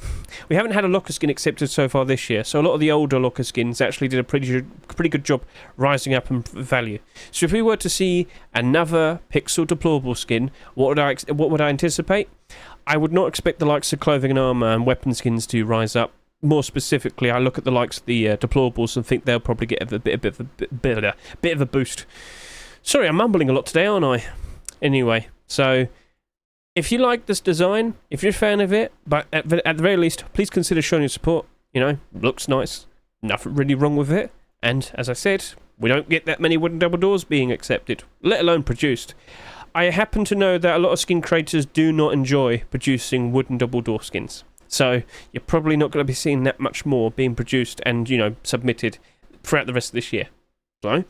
We haven't had a Locker skin accepted so far this year, so a lot of the older Locker skins actually did a pretty good job rising up in value. So if we were to see another Pixel deployable skin, what would I anticipate? I would not expect the likes of clothing and armour and weapon skins to rise up. More specifically, I look at the likes of the deployables and think they'll probably get a bit of a boost. Sorry, I'm mumbling a lot today, aren't I? Anyway, so if you like this design, if you're a fan of it, but at the very least, please consider showing your support. Looks nice, nothing really wrong with it. And as I said, we don't get that many wooden double doors being accepted, let alone produced. I happen to know that a lot of skin creators do not enjoy producing wooden double door skins. So you're probably not going to be seeing that much more being produced and, submitted throughout the rest of this year. So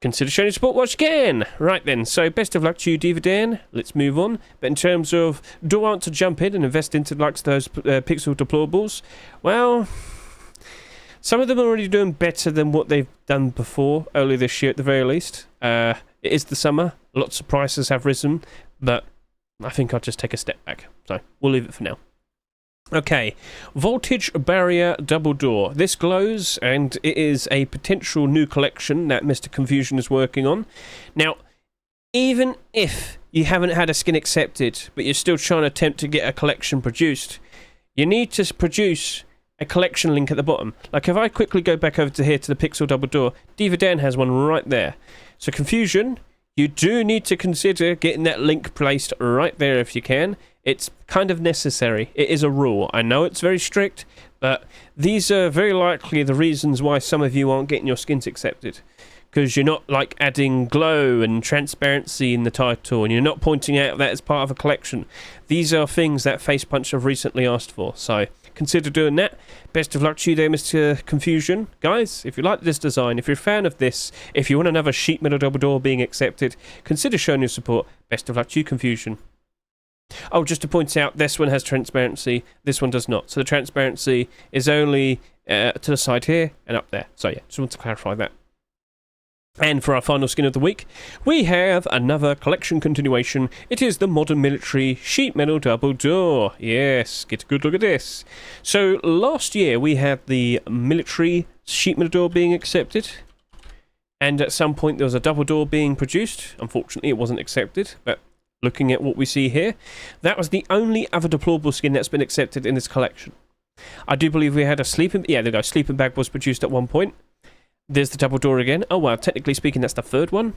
consider showing your support once again. Right then, so best of luck to you, Diva Dan. Let's move on. But in terms of, do I want to jump in and invest into the likes of those Pixel deployables? Well, some of them are already doing better than what they've done before, earlier this year at the very least. It is the summer. Lots of prices have risen, but I think I'll just take a step back. So we'll leave it for now. Okay, Voltage Barrier Double Door. This glows, and it is a potential new collection that Mr. Confusion is working on. Now, even if you haven't had a skin accepted, but you're still trying to attempt to get a collection produced, you need to produce a collection link at the bottom. Like if I quickly go back over to here to the Pixel Double Door, Diva Dan has one right there. So Confusion, you do need to consider getting that link placed right there if you can. It's kind of necessary. It is a rule. I know it's very strict, but these are very likely the reasons why some of you aren't getting your skins accepted. Because you're not like adding glow and transparency in the title, and you're not pointing out that as part of a collection. These are things that Facepunch have recently asked for, so consider doing that. Best of luck to you there, Mr. Confusion. Guys, if you like this design, if you're a fan of this, if you want another sheet metal double door being accepted, consider showing your support. Best of luck to you, Confusion. Oh, just to point out, this one has transparency, this one does not. So the transparency is only to the side here and up there. So yeah, just want to clarify that. And for our final skin of the week, we have another collection continuation. It is the Modern Military Sheet Metal Double Door. Yes, get a good look at this. So last year we had the Military Sheet Metal Door being accepted. And at some point there was a double door being produced. Unfortunately it wasn't accepted, but looking at what we see here, that was the only other deployable skin that's been accepted in this collection. I do believe we had a sleeping... Yeah, there we go. Sleeping bag was produced at one point. There's the double door again. Oh, well, technically speaking, that's the third one.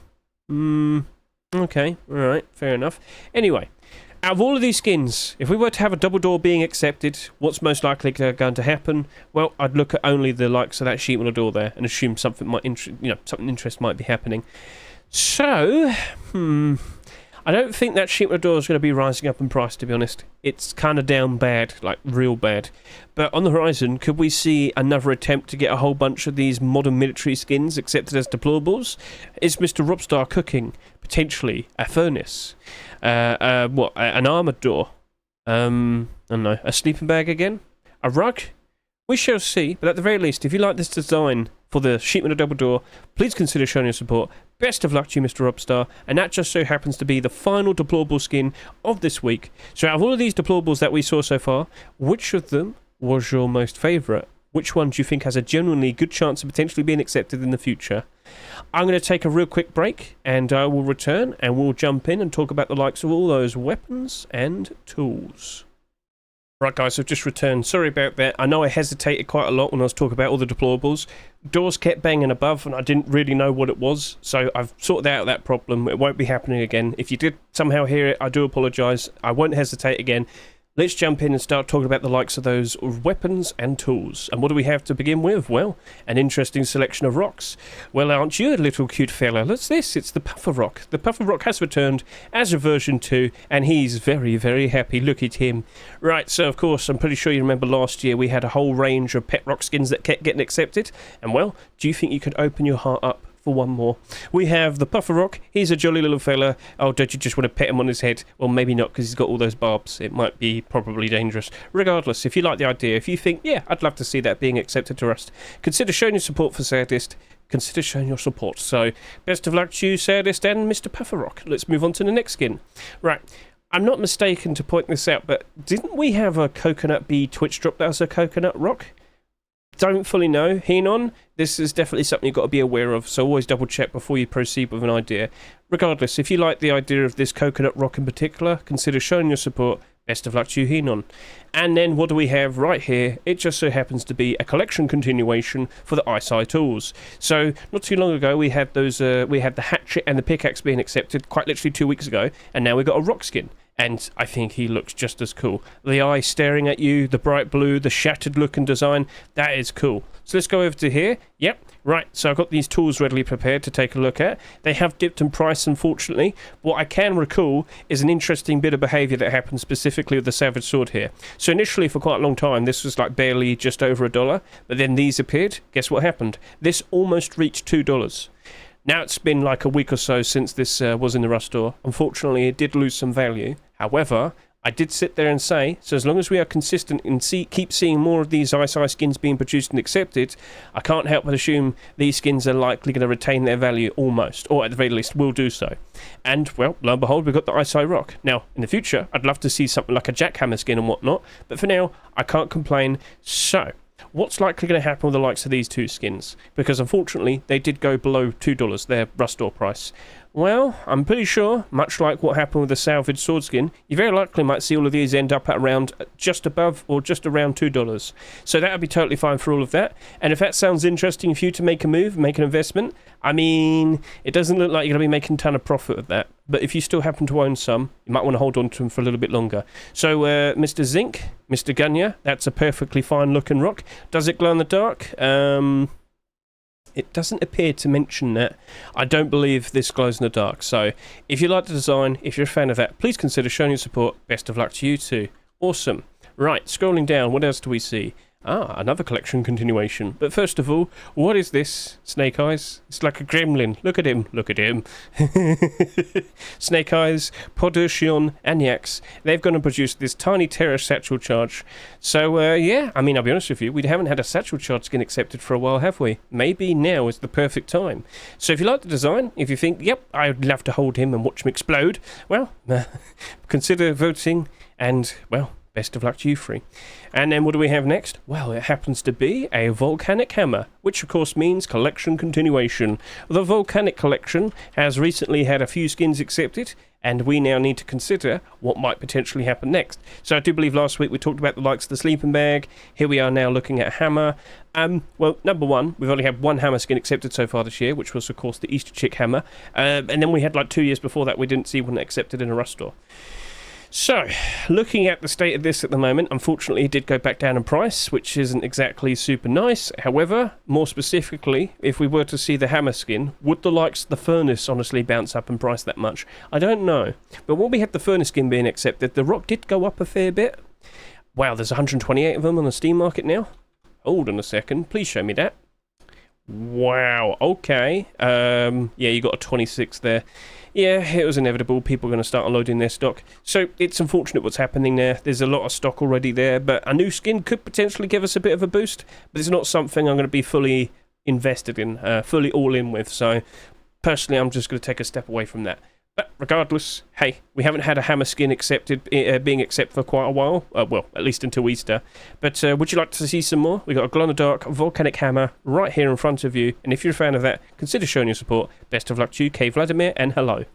Okay, alright, fair enough. Anyway, out of all of these skins, if we were to have a double door being accepted, what's most likely going to happen? Well, I'd look at only the likes of that sheet metal door there and assume something might, something interest might be happening. So, I don't think that sheet metal door is going to be rising up in price, to be honest. It's kind of down bad, like real bad. But on the horizon, could we see another attempt to get a whole bunch of these modern military skins accepted as deployables? Is Mr. Robstar cooking potentially a furnace? An armoured door? I don't know, a sleeping bag again? A rug? We shall see, but at the very least, if you like this design for the sheet metal double door, please consider showing your support. Best of luck to you, Mr. Robstar, and that just so happens to be the final deployable skin of this week. So out of all of these deployables that we saw so far, which of them was your most favourite? Which one do you think has a genuinely good chance of potentially being accepted in the future? I'm going to take a real quick break, and I will return, and we'll jump in and talk about the likes of all those weapons and tools. Right guys, I've just returned. Sorry about that. I know I hesitated quite a lot when I was talking about all the deployables. Doors kept banging above and I didn't really know what it was, so I've sorted out that problem. It won't be happening again. If you did somehow hear it, I do apologise. I won't hesitate again. Let's jump in and start talking about the likes of those weapons and tools. And what do we have to begin with? Well, an interesting selection of rocks. Well, aren't you a little cute fella? What's this? It's the Puffer Rock. The Puffer Rock has returned as a version 2, and he's very, very happy. Look at him. Right, so of course, I'm pretty sure you remember last year we had a whole range of pet rock skins that kept getting accepted. And well, do you think you could open your heart up for one more? We have the Puffer Rock. He's a jolly little fella. Oh, don't you just want to pet him on his head? Well, maybe not, because he's got all those barbs. It might be probably dangerous. Regardless, if you like the idea, if you think, yeah, I'd love to see that being accepted to Rust, consider showing your support for Sadist. Consider showing your support. So, best of luck to you, Sadist and Mr. Puffer Rock. Let's move on to the next skin. Right. I'm not mistaken to point this out, but didn't we have a Coconut Bee Twitch drop that was a coconut rock? Don't fully know. Henon, this is definitely something you've got to be aware of, so always double check before you proceed with an idea. Regardless, if you like the idea of this coconut rock in particular, consider showing your support. Best of luck to you, Henon. And then what do we have right here? It just so happens to be a collection continuation for the ISI tools. So not too long ago we had those we had the hatchet and the pickaxe being accepted quite literally 2 weeks ago, and now we've got a rock skin. And I think he looks just as cool. The eye staring at you, the bright blue, the shattered look and design, that is cool. So let's go over to here. Yep, right, so I've got these tools readily prepared to take a look at. They have dipped in price, unfortunately. What I can recall is an interesting bit of behaviour that happened specifically with the Savage Sword here. So initially, for quite a long time, this was like barely just over $1, but then these appeared. Guess what happened? This almost reached $2. Now it's been like a week or so since this was in the Rust store. Unfortunately, it did lose some value. However, I did sit there and say, so as long as we are consistent and keep seeing more of these ISI skins being produced and accepted, I can't help but assume these skins are likely going to retain their value almost, or at the very least will do so. And, well, lo and behold, we've got the ISI Rock. Now, in the future, I'd love to see something like a Jackhammer skin and whatnot, but for now, I can't complain. So, what's likely going to happen with the likes of these two skins? Because, unfortunately, they did go below $2, their Rustore price. Well, I'm pretty sure, much like what happened with the salvage sword skin, you very likely might see all of these end up at around just above or just around $2. So that would be totally fine for all of that. And if that sounds interesting for you to make a move, make an investment, I mean, it doesn't look like you're going to be making a ton of profit with that. But if you still happen to own some, you might want to hold on to them for a little bit longer. So, Mr. Zinc, Mr. Gunya, that's a perfectly fine looking rock. Does it glow in the dark? It doesn't appear to mention that. I don't believe this glows in the dark. So, if you like the design, if you're a fan of that, please consider showing your support. Best of luck to you too. Awesome. Right, scrolling down, what else do we see? Ah, another collection continuation. But first of all, what is this, Snake Eyes? It's like a gremlin. Look at him. Look at him. Snake Eyes, Podurtion, and Yax. They've gone and produced this tiny Terror Satchel Charge. So, yeah, I mean, I'll be honest with you, we haven't had a Satchel Charge skin accepted for a while, have we? Maybe now is the perfect time. So if you like the design, if you think, yep, I'd love to hold him and watch him explode, well, consider voting and, well, best of luck to you three. And then what do we have next? Well, it happens to be a Volcanic Hammer, which of course means collection continuation. The Volcanic collection has recently had a few skins accepted, and we now need to consider what might potentially happen next. So I do believe last week we talked about the likes of the sleeping bag. Here we are now looking at Hammer. Well, number one, we've only had one Hammer skin accepted so far this year, which was of course the Easter Chick Hammer. And then we had like 2 years before that we didn't see one accepted in a Rustore. So, looking at the state of this at the moment, unfortunately it did go back down in price, which isn't exactly super nice. However, more specifically, if we were to see the Hammer skin, would the likes of the Furnace honestly bounce up in price that much? I don't know. But when we had the Furnace skin being accepted, the Rock did go up a fair bit. Wow, there's 128 of them on the Steam market now. Hold on a second, please show me that. Wow, okay. Yeah, you got a 26 there. Yeah, it was inevitable. People are going to start unloading their stock. So it's unfortunate what's happening there. There's a lot of stock already there, but a new skin could potentially give us a bit of a boost, but it's not something I'm going to be fully invested in, fully all in with. So personally, I'm just going to take a step away from that. But regardless, hey, we haven't had a Hammer skin accepted, being accepted for quite a while. Well, at least until Easter. But would you like to see some more? We've got a glow-in-the-dark Volcanic Hammer right here in front of you. And if you're a fan of that, consider showing your support. Best of luck to you, K. Vladimir, and hello.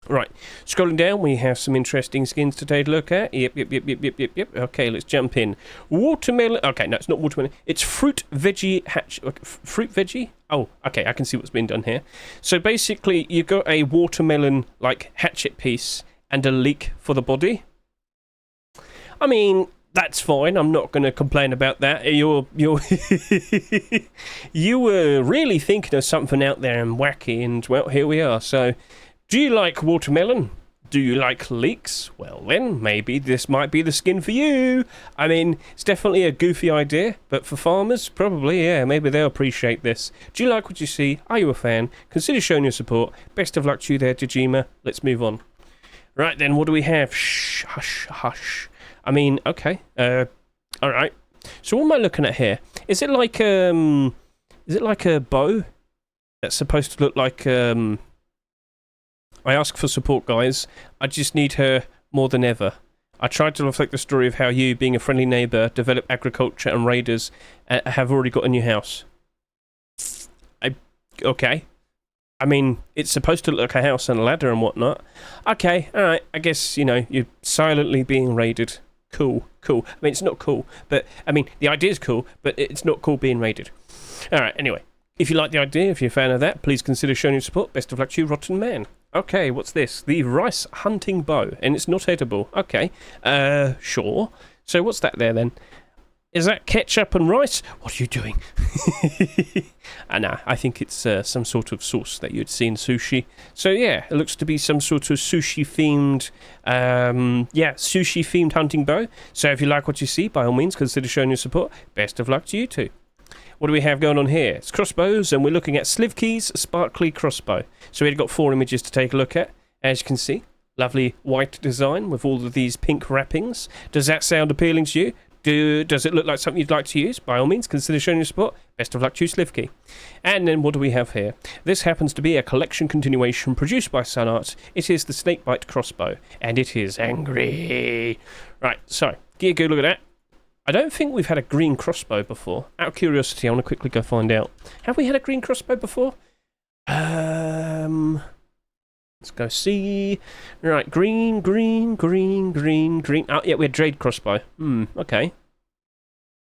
Right, scrolling down, we have some interesting skins to take a look at. Yep. Okay, let's jump in. Watermelon. Okay, no, it's not watermelon. It's fruit veggie hatch. Fruit veggie? Oh, okay, I can see what's been done here. So basically, you've got a watermelon like hatchet piece and a leek for the body. I mean, that's fine. I'm not going to complain about that. You were really thinking of something out there and wacky, and well, here we are. So. Do you like watermelon? Do you like leeks? Well then, maybe this might be the skin for you. I mean, it's definitely a goofy idea, but for farmers, probably, yeah, maybe they'll appreciate this. Do you like what you see? Are you a fan? Consider showing your support. Best of luck to you there, Dejima. Let's move on. Right then, what do we have? Shh, hush, hush. I mean, okay. Alright. So what am I looking at here? Is it like a bow? That's supposed to look like, I ask for support, guys. I just need her more than ever. I tried to reflect the story of how you, being a friendly neighbour, develop agriculture and raiders, have already got a new house. Okay. I mean, it's supposed to look like a house and a ladder and whatnot. Okay, alright. I guess, you know, you're silently being raided. Cool. I mean, it's not cool, but, I mean, the idea's cool, but it's not cool being raided. Alright, anyway. If you like the idea, if you're a fan of that, please consider showing your support. Best of luck to you, Rotten Man. Okay, what's this? The rice hunting bow, and it's not edible. Okay, sure. So what's that there then? Is that ketchup and rice? What are you doing? Nah, I think it's some sort of sauce that you'd see in sushi. So yeah, it looks to be some sort of sushi-themed, sushi-themed hunting bow. So if you like what you see, by all means, consider showing your support. Best of luck to you too. What do we have going on here? It's crossbows, and we're looking at Slivkey's Sparkly Crossbow. So we've got 4 images to take a look at, as you can see. Lovely white design with all of these pink wrappings. Does that sound appealing to you? Does it look like something you'd like to use? By all means, consider showing your support. Best of luck to you, Slivkey. And then what do we have here? This happens to be a collection continuation produced by Sunart. It is the Snakebite Crossbow, and it is angry. Right, so, get a good look at that. I don't think we've had a green crossbow before. Out of curiosity, I want to quickly go find out. Have we had a green crossbow before? Let's go see. Right, green. Oh, yeah, we had Jade crossbow. Okay.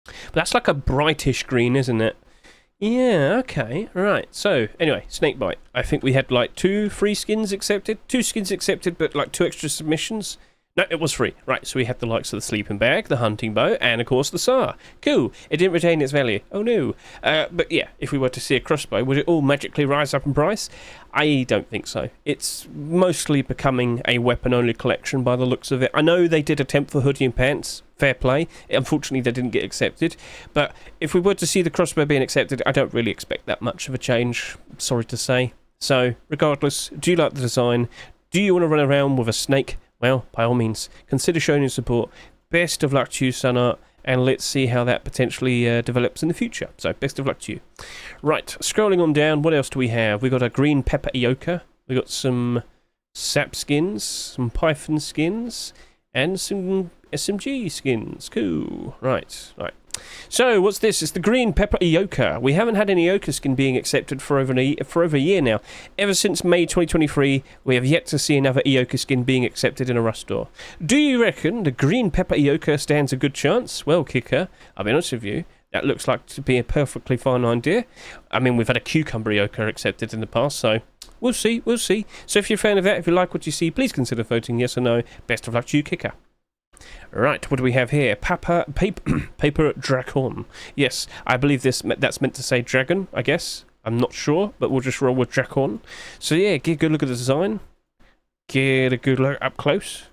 But that's like a brightish green, isn't it? Yeah, okay. Right, so, anyway, Snakebite. I think we had like 2 free skins accepted. 2 skins accepted, but like 2 extra submissions. No, it was free. Right, so we had the likes of the sleeping bag, the hunting bow, and of course the SAR. Cool. It didn't retain its value. Oh no. But yeah, if we were to see a crossbow, would it all magically rise up in price? I don't think so. It's mostly becoming a weapon-only collection by the looks of it. I know they did attempt for hoodie and pants. Fair play. Unfortunately, they didn't get accepted. But if we were to see the crossbow being accepted, I don't really expect that much of a change. Sorry to say. So, regardless, do you like the design? Do you want to run around with a snake? Well, by all means, consider showing your support. Best of luck to you, Sunart, and let's see how that potentially develops in the future. So, best of luck to you. Right, scrolling on down, what else do we have? We've got a green pepper Ioka. We've got some sap skins, some python skins, and some SMG skins. Cool. Right. So, what's this? It's the green pepper Ioka. We haven't had any Ioka skin being accepted for over a year now. Ever since May 2023, we have yet to see another Ioka skin being accepted in a Rust store. Do you reckon the green pepper Ioka stands a good chance? Well, Kicker, I'll be honest with you, that looks like to be a perfectly fine idea. I mean, we've had a cucumber Ioka accepted in the past, so we'll see. So if you're a fan of that, if you like what you see, please consider voting yes or no. Best of luck to you, Kicker. Right, what do we have here? Paper Dracon. Yes, I believe that's meant to say dragon, I guess. I'm not sure, but we'll just roll with Dracon. So yeah, get a good look at the design. Get a good look up close.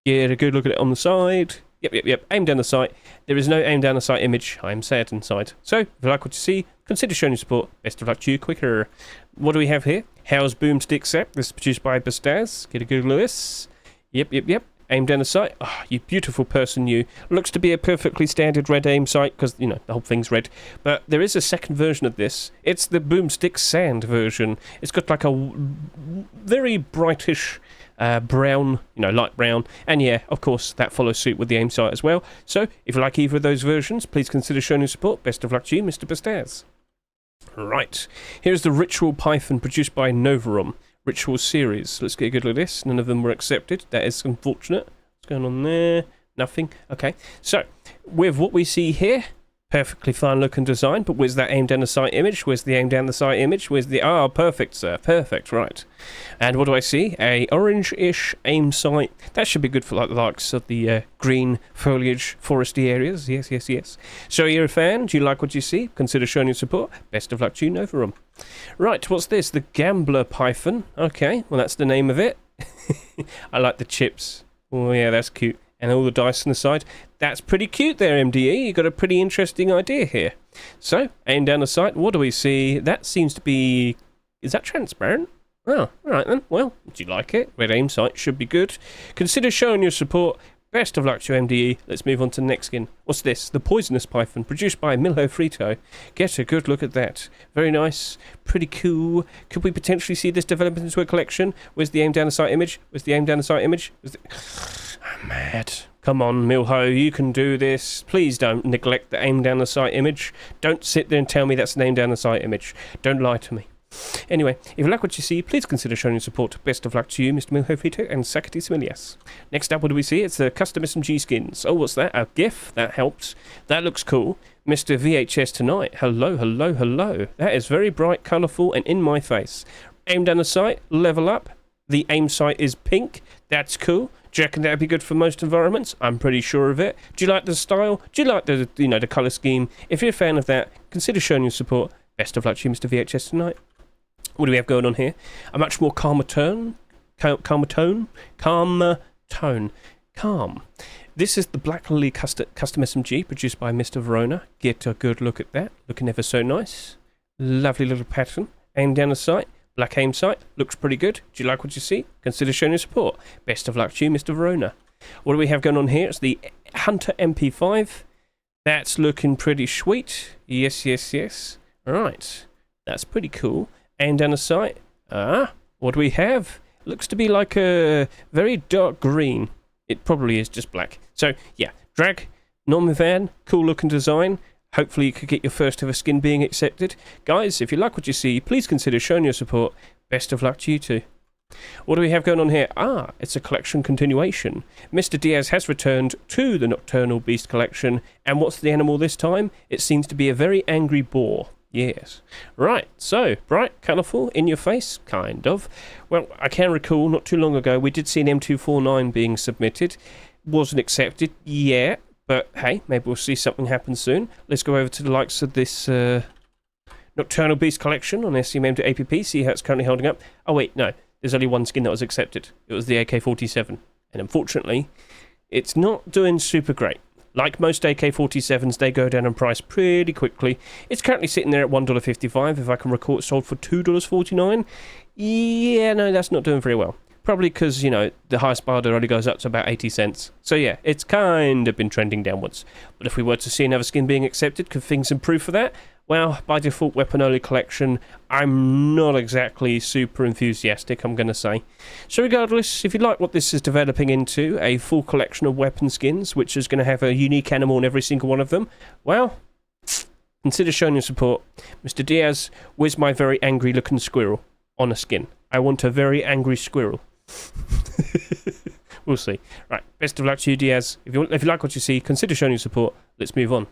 Get a good look at it on the side. Yep. Aim down the sight. There is no aim down the sight image. I'm sad inside. So, if you like what you see, consider showing your support. Best of luck to you, Quicker. What do we have here? How's Boomstick Sap? This is produced by Bastaz. Get a good look at this. Yep. Aim down the sight. Oh, you beautiful person, you. Looks to be a perfectly standard red aim sight, because, you know, the whole thing's red. But there is a second version of this. It's the Boomstick Sand version. It's got like a very brightish brown, you know, light brown. And yeah, of course, that follows suit with the aim sight as well. So, if you like either of those versions, please consider showing your support. Best of luck to you, Mr. Bastaz. Right. Here's the Ritual Python produced by Novarum. Ritual series. Let's get a good look at this. None of them were accepted. That is unfortunate. What's going on there? Nothing. Okay. So, with what we see here, perfectly fine look and design, but where's that aim down the sight image? Where's the aim down the sight image? Where's the... Ah, perfect, sir. Perfect, right. And what do I see? A orange-ish aim sight. That should be good for like the likes of the green foliage foresty areas. Yes. So you're a fan? Do you like what you see? Consider showing your support. Best of luck to you, Novarum. Right, what's this? The Gambler Python. Okay, well that's the name of it. I like the chips. Oh yeah, that's cute. And all the dice on the side. That's pretty cute there, MDE. You got a pretty interesting idea here. So, aim down the sight. What do we see? That seems to be... Is that transparent? Oh, alright then. Well, do you like it? Red aim sight should be good. Consider showing your support. Best of luck to MDE. Let's move on to the next skin. What's this? The Poisonous Python, produced by Milho Frito. Get a good look at that. Very nice. Pretty cool. Could we potentially see this develop into a collection? Where's the aim down the sight image? I'm mad. Come on, Milho, you can do this. Please don't neglect the aim down the sight image. Don't sit there and tell me that's an aim down the sight image. Don't lie to me. Anyway, if you like what you see, please consider showing your support. Best of luck to you, Mr. Milhofito and Sakati Similias. Next up, what do we see? It's the custom SMG skins. Oh, what's that? A GIF? That helps. That looks cool. Mr. VHS Tonight. Hello. That is very bright, colourful, and in my face. Aim down the sight, level up. The aim sight is pink. That's cool. Do you reckon that would be good for most environments? I'm pretty sure of it. Do you like the style? Do you like the colour scheme? If you're a fan of that, consider showing your support. Best of luck to you, Mr. VHS Tonight. What do we have going on here? A much more calmer tone. Calm. This is the Black Lily custom SMG produced by Mr. Verona. Get a good look at that. Looking ever so nice. Lovely little pattern. Aim down the sight. Black aim sight, looks pretty good. Do you like what you see? Consider showing your support. Best of luck to you, Mr. Verona. What do we have going on here? It's the Hunter MP5. That's looking pretty sweet. Yes, yes, yes. Alright, that's pretty cool. And down the sight, what do we have? Looks to be like a very dark green. It probably is just black. So, yeah, drag, non-van, cool looking design. Hopefully you could get your first ever skin being accepted. Guys, if you like what you see, please consider showing your support. Best of luck to you too. What do we have going on here? It's a collection continuation. Mr. Diaz has returned to the Nocturnal Beast collection. And what's the animal this time? It seems to be a very angry boar. Yes. Right, so, bright, colourful, in your face, kind of. Well, I can recall not too long ago we did see an M249 being submitted. Wasn't accepted yet. But hey, maybe we'll see something happen soon. Let's go over to the likes of this Nocturnal Beast collection on SCMM to APP, see how it's currently holding up. Oh wait, no, there's only one skin that was accepted. It was the AK47. And unfortunately, it's not doing super great. Like most AK-47s, they go down in price pretty quickly. It's currently sitting there at $1.55. If I can recall, it sold for $2.49. Yeah, no, that's not doing very well. Probably because, you know, the highest bidder only goes up to about 80 cents. So yeah, it's kind of been trending downwards. But if we were to see another skin being accepted, could things improve for that? Well, by default weapon-only collection, I'm not exactly super enthusiastic, I'm going to say. So regardless, if you like what this is developing into, a full collection of weapon skins, which is going to have a unique animal in every single one of them, well, consider showing your support. Mr. Diaz, where's my very angry-looking squirrel on a skin? I want a very angry squirrel. We'll see. Right, best of luck to you, Diaz. If you like what you see, consider showing your support. Let's move on.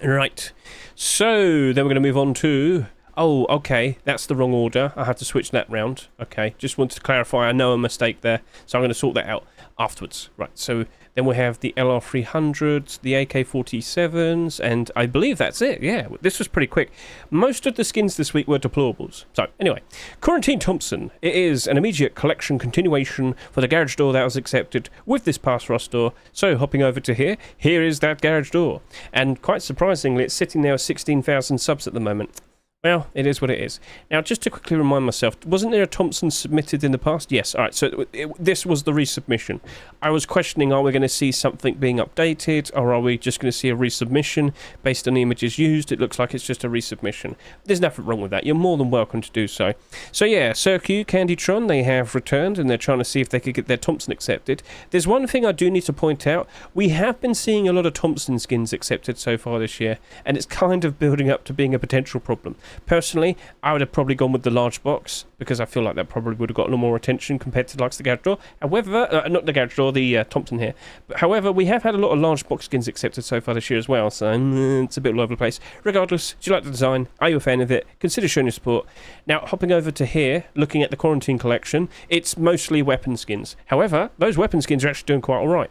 Right, so then we're going to move on to... Oh, okay, that's the wrong order. I have to switch that round. Okay, just wanted to clarify. I know a mistake there, so I'm going to sort that out afterwards. Right, so then we have the LR300s, the AK47s, and I believe that's it. Yeah, this was pretty quick. Most of the skins this week were deployables. So, anyway, Quarantine Thompson. It is an immediate collection continuation for the garage door that was accepted with this past Ross door. So, hopping over to here, here is that garage door. And quite surprisingly, it's sitting there at 16,000 subs at the moment. Well, it is what it is. Now, just to quickly remind myself, wasn't there a Thompson submitted in the past? Yes. All right, so this was the resubmission. I was questioning, are we going to see something being updated, or are we just going to see a resubmission based on the images used? It looks like it's just a resubmission. There's nothing wrong with that. You're more than welcome to do so. So, yeah, Circu, Candytron, they have returned, and they're trying to see if they could get their Thompson accepted. There's one thing I do need to point out. We have been seeing a lot of Thompson skins accepted so far this year, and it's kind of building up to being a potential problem. Personally, I would have probably gone with the large box because I feel like that probably would have got a little more attention compared to the garage door. However, not the garage door, the Thompson here. But however, we have had a lot of large box skins accepted so far this year as well, so it's a bit all over the place. Regardless, do you like the design? Are you a fan of it? Consider showing your support. Now, hopping over to here, looking at the Quarantine collection, it's mostly weapon skins. However, those weapon skins are actually doing quite alright.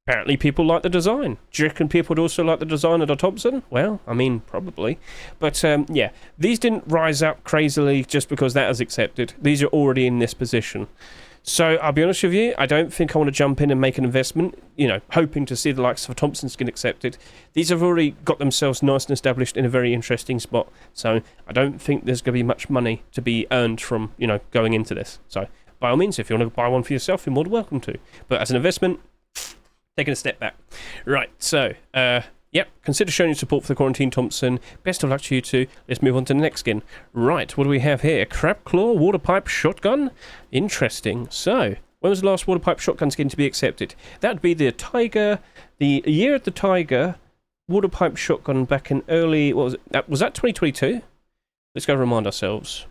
Apparently people like the design. Do you reckon people would also like the design of the Thompson? Well, I mean, probably. But, yeah, these didn't rise up crazily just because that is accepted. These are already in this position. So, I'll be honest with you, I don't think I want to jump in and make an investment, you know, hoping to see the likes of a Thompson skin accepted. These have already got themselves nice and established in a very interesting spot. So, I don't think there's going to be much money to be earned from, you know, going into this. So, by all means, if you want to buy one for yourself, you're more than welcome to. But as an investment... taking a step back. Right, so, yep, consider showing your support for the Quarantine Thompson. Best of luck to you two. Let's move on to the next skin. Right, what do we have here? Crab Claw Water Pipe Shotgun? Interesting. So, when was the last Water Pipe Shotgun skin to be accepted? That would be the Tiger, the Year of the Tiger Water Pipe Shotgun back in early, what was it? Was that 2022? Let's go remind ourselves.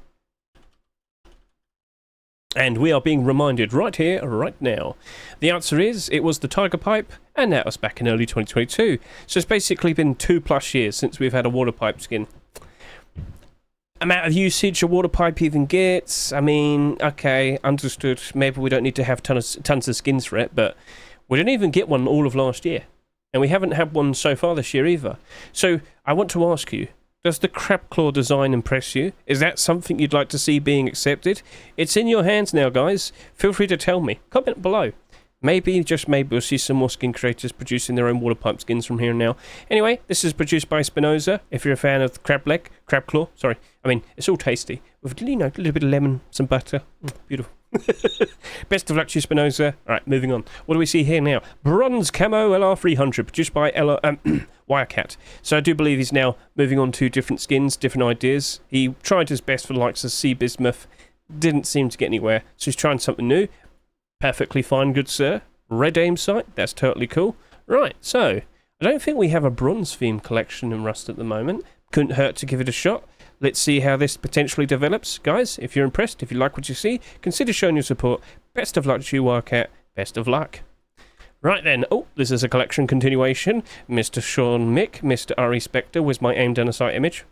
And we are being reminded right here, right now. The answer is, it was the Tiger Pipe, and that was back in early 2022. So it's basically been 2+ years since we've had a water pipe skin. Amount of usage a water pipe even gets, I mean, okay, understood. Maybe we don't need to have tons of skins for it, but we didn't even get one all of last year. And we haven't had one so far this year either. So I want to ask you, does the Crab Claw design impress you? Is that something you'd like to see being accepted? It's in your hands now, guys. Feel free to tell me. Comment below. Maybe, just maybe, we'll see some more skin creators producing their own water pipe skins from here now. Anyway, this is produced by Spinoza. If you're a fan of crab claw, sorry. I mean, it's all tasty. With, you know, a little bit of lemon, some butter. Beautiful. Best of luck to you, Spinoza. Alright, moving on. What do we see here now? Bronze Camo LR300, produced by Wirecat. So I do believe he's now moving on to different skins, different ideas. He tried his best for the likes of Sea Bismuth. Didn't seem to get anywhere. So he's trying something new. Perfectly fine, good sir. Red aim sight. That's totally cool. Right, so I don't think we have a bronze theme collection in Rust at the moment. Couldn't hurt to give it a shot. Let's see how this potentially develops. Guys, if you're impressed, if you like what you see, consider showing your support. Best of luck to you, Wirecat. Best of luck. Right then, oh, this is a collection continuation. Mr. Sean Mick, Mr. R.E. Spectre, was my aim down a sight image.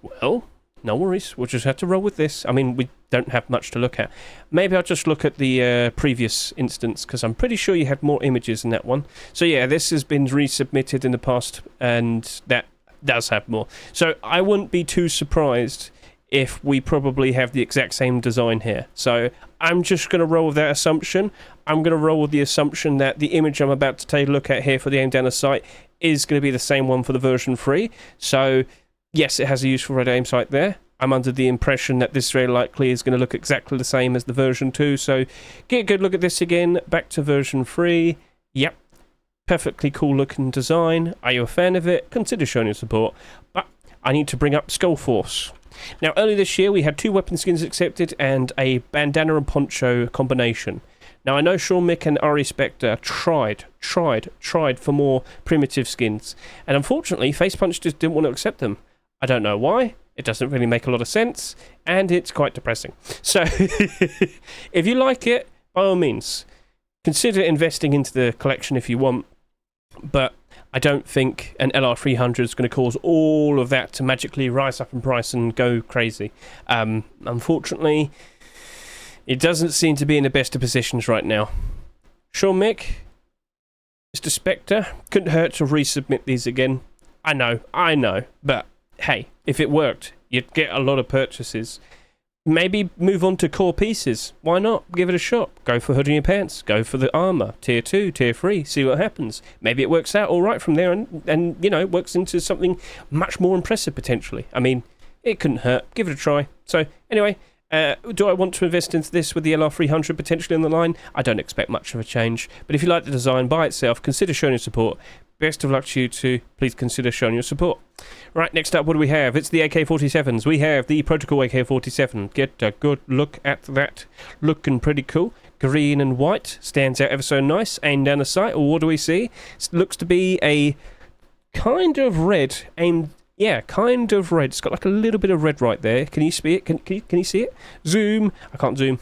Well, no worries, we'll just have to roll with this. I mean, we don't have much to look at. Maybe I'll just look at the previous instance, because I'm pretty sure you had more images in that one. So yeah, this has been resubmitted in the past, and that does have more. So I wouldn't be too surprised if we probably have the exact same design here. So I'm just going to roll with that assumption. I'm going to roll with the assumption that the image I'm about to take a look at here for the aim down a sight is going to be the same one for the version 3. So yes, it has a useful red aim sight there. I'm under the impression that this very likely is going to look exactly the same as the version 2. So get a good look at this again. Back to version 3. Yep. Perfectly cool looking design. Are you a fan of it? Consider showing your support. But I need to bring up Skullforce. Now, earlier this year we had 2 weapon skins accepted and a bandana and poncho combination. Now, I know Sean Mick and R.E. Spectre tried for more primitive skins. And unfortunately, Face Punch just didn't want to accept them. I don't know why. It doesn't really make a lot of sense. And it's quite depressing. So, if you like it, by all means, consider investing into the collection if you want. But I don't think an LR300 is going to cause all of that to magically rise up in price and go crazy. Unfortunately, it doesn't seem to be in the best of positions right now. Sean Mick, Mr. Spectre, couldn't hurt to resubmit these again. I know, but hey, if it worked, you'd get a lot of purchases. Maybe move on to core pieces. Why not? Give it a shot. Go for Hoodie in your pants. Go for the armor. Tier 2, Tier 3. See what happens. Maybe it works out all right from there and you know, works into something much more impressive potentially. I mean, it couldn't hurt. Give it a try. So, anyway, do I want to invest into this with the LR300 potentially on the line? I don't expect much of a change. But if you like the design by itself, consider showing your support. Best of luck to you too. Please consider showing your support. Right, next up, what do we have? It's the AK-47s. We have the Protocol AK-47. Get a good look at that. Looking pretty cool. Green and white. Stands out ever so nice. Aim down the sight. Or what do we see? It looks to be a kind of red. Yeah, kind of red. It's got like a little bit of red right there. Can you see it? Can you see it? Zoom. I can't zoom.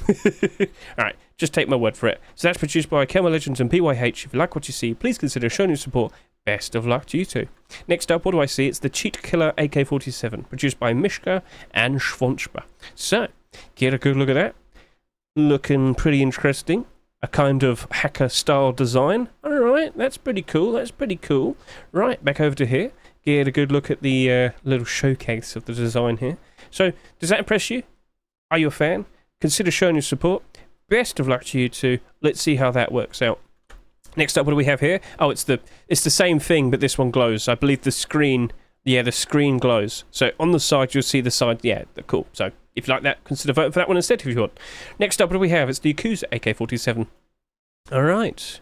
Alright, just take my word for it. So that's produced by Camo Legends and PYH. If you like what you see, please consider showing your support. Best of luck to you two. Next up, what do I see? It's the Cheat Killer AK-47, produced by Mishka and Schwanzba. So, get a good look at that. Looking pretty interesting. A kind of hacker-style design. Alright, that's pretty cool. That's pretty cool. Right, back over to here. Get a good look at the little showcase of the design here. So, does that impress you? Are you a fan? Consider showing your support. Best of luck to you two. Let's see how that works out. Next up, what do we have here? Oh, it's the same thing, but this one glows. I believe the screen, yeah, the screen glows. So on the side, you'll see the side, yeah, cool. So if you like that, consider voting for that one instead if you want. Next up, what do we have? It's the Yakuza AK-47. All right.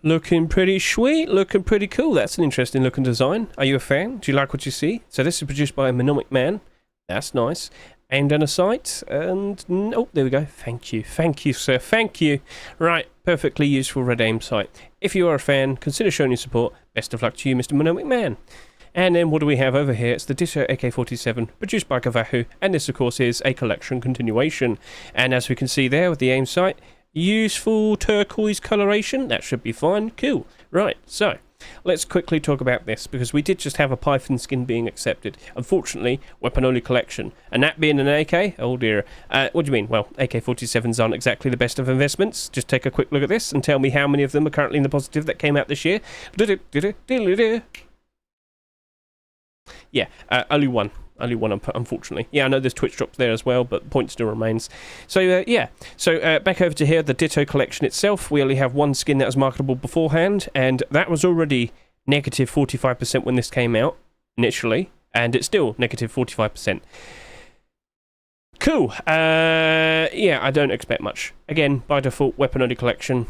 Looking pretty sweet, looking pretty cool. That's an interesting looking design. Are you a fan? Do you like what you see? So this is produced by Mnemonic Man. That's nice. Aimed down a sight, and oh, there we go. Thank you, sir, thank you. Right, perfectly useful red aim sight. If you are a fan, consider showing your support. Best of luck to you, Mr. Mnemonic Man. And then what do we have over here? It's the Ditto AK47, produced by Kavahu, and this, of course, is a collection continuation. And as we can see there with the aim sight, useful turquoise coloration. That should be fine. Cool. Right, so let's quickly talk about this, because we did just have a Python skin being accepted. Unfortunately, weapon-only collection. And that being an AK? Oh dear. What do you mean? Well, AK-47s aren't exactly the best of investments. Just take a quick look at this and tell me how many of them are currently in the positive that came out this year. Yeah, only one. only one, unfortunately. Yeah, I know there's Twitch drops there as well, but point still remains. So, yeah. So, back over to here, the Ditto collection itself. We only have one skin that was marketable beforehand, and that was already negative 45% when this came out, initially, and it's still negative 45%. Cool. Yeah, I don't expect much. Again, by default, weapon-only collection.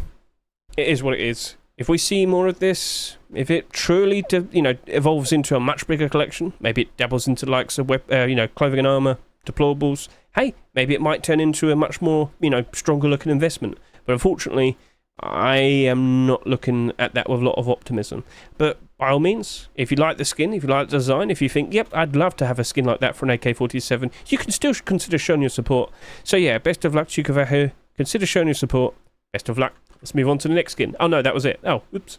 It is what it is. If we see more of this, if it truly, evolves into a much bigger collection, maybe it dabbles into the likes of, clothing and armour, deployables, hey, maybe it might turn into a much more, stronger-looking investment. But unfortunately, I am not looking at that with a lot of optimism. But by all means, if you like the skin, if you like the design, if you think, yep, I'd love to have a skin like that for an AK-47, you can still consider showing your support. So yeah, best of luck to you, Kavahu. Consider showing your support. Best of luck. Let's move on to the next skin. Oh no, that was it. Oh, oops.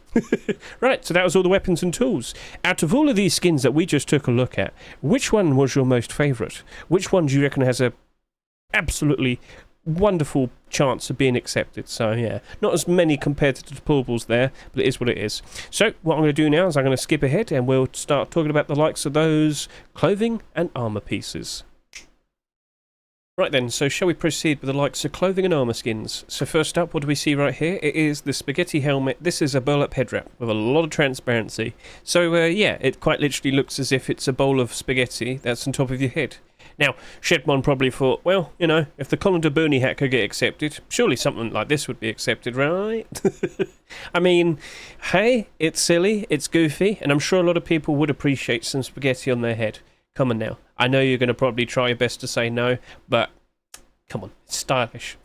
Right, so that was all the weapons and tools. Out of all of these skins that we just took a look at, which one was your most favourite? Which one do you reckon has a absolutely wonderful chance of being accepted? So yeah, not as many compared to the deployables there, but it is what it is. So what I'm going to do now is I'm going to skip ahead and we'll start talking about the likes of those clothing and armour pieces. Right then, so shall we proceed with the likes of clothing and armour skins? So first up, what do we see right here? It is the spaghetti helmet. This is a burlap head wrap with a lot of transparency. So yeah, it quite literally looks as if it's a bowl of spaghetti that's on top of your head. Now, Shedmon probably thought, well, if the Colander Boonie hat could get accepted, surely something like this would be accepted, right? I mean, hey, it's silly, it's goofy, and I'm sure a lot of people would appreciate some spaghetti on their head. Come on now. I know you're going to probably try your best to say no, but come on, it's stylish.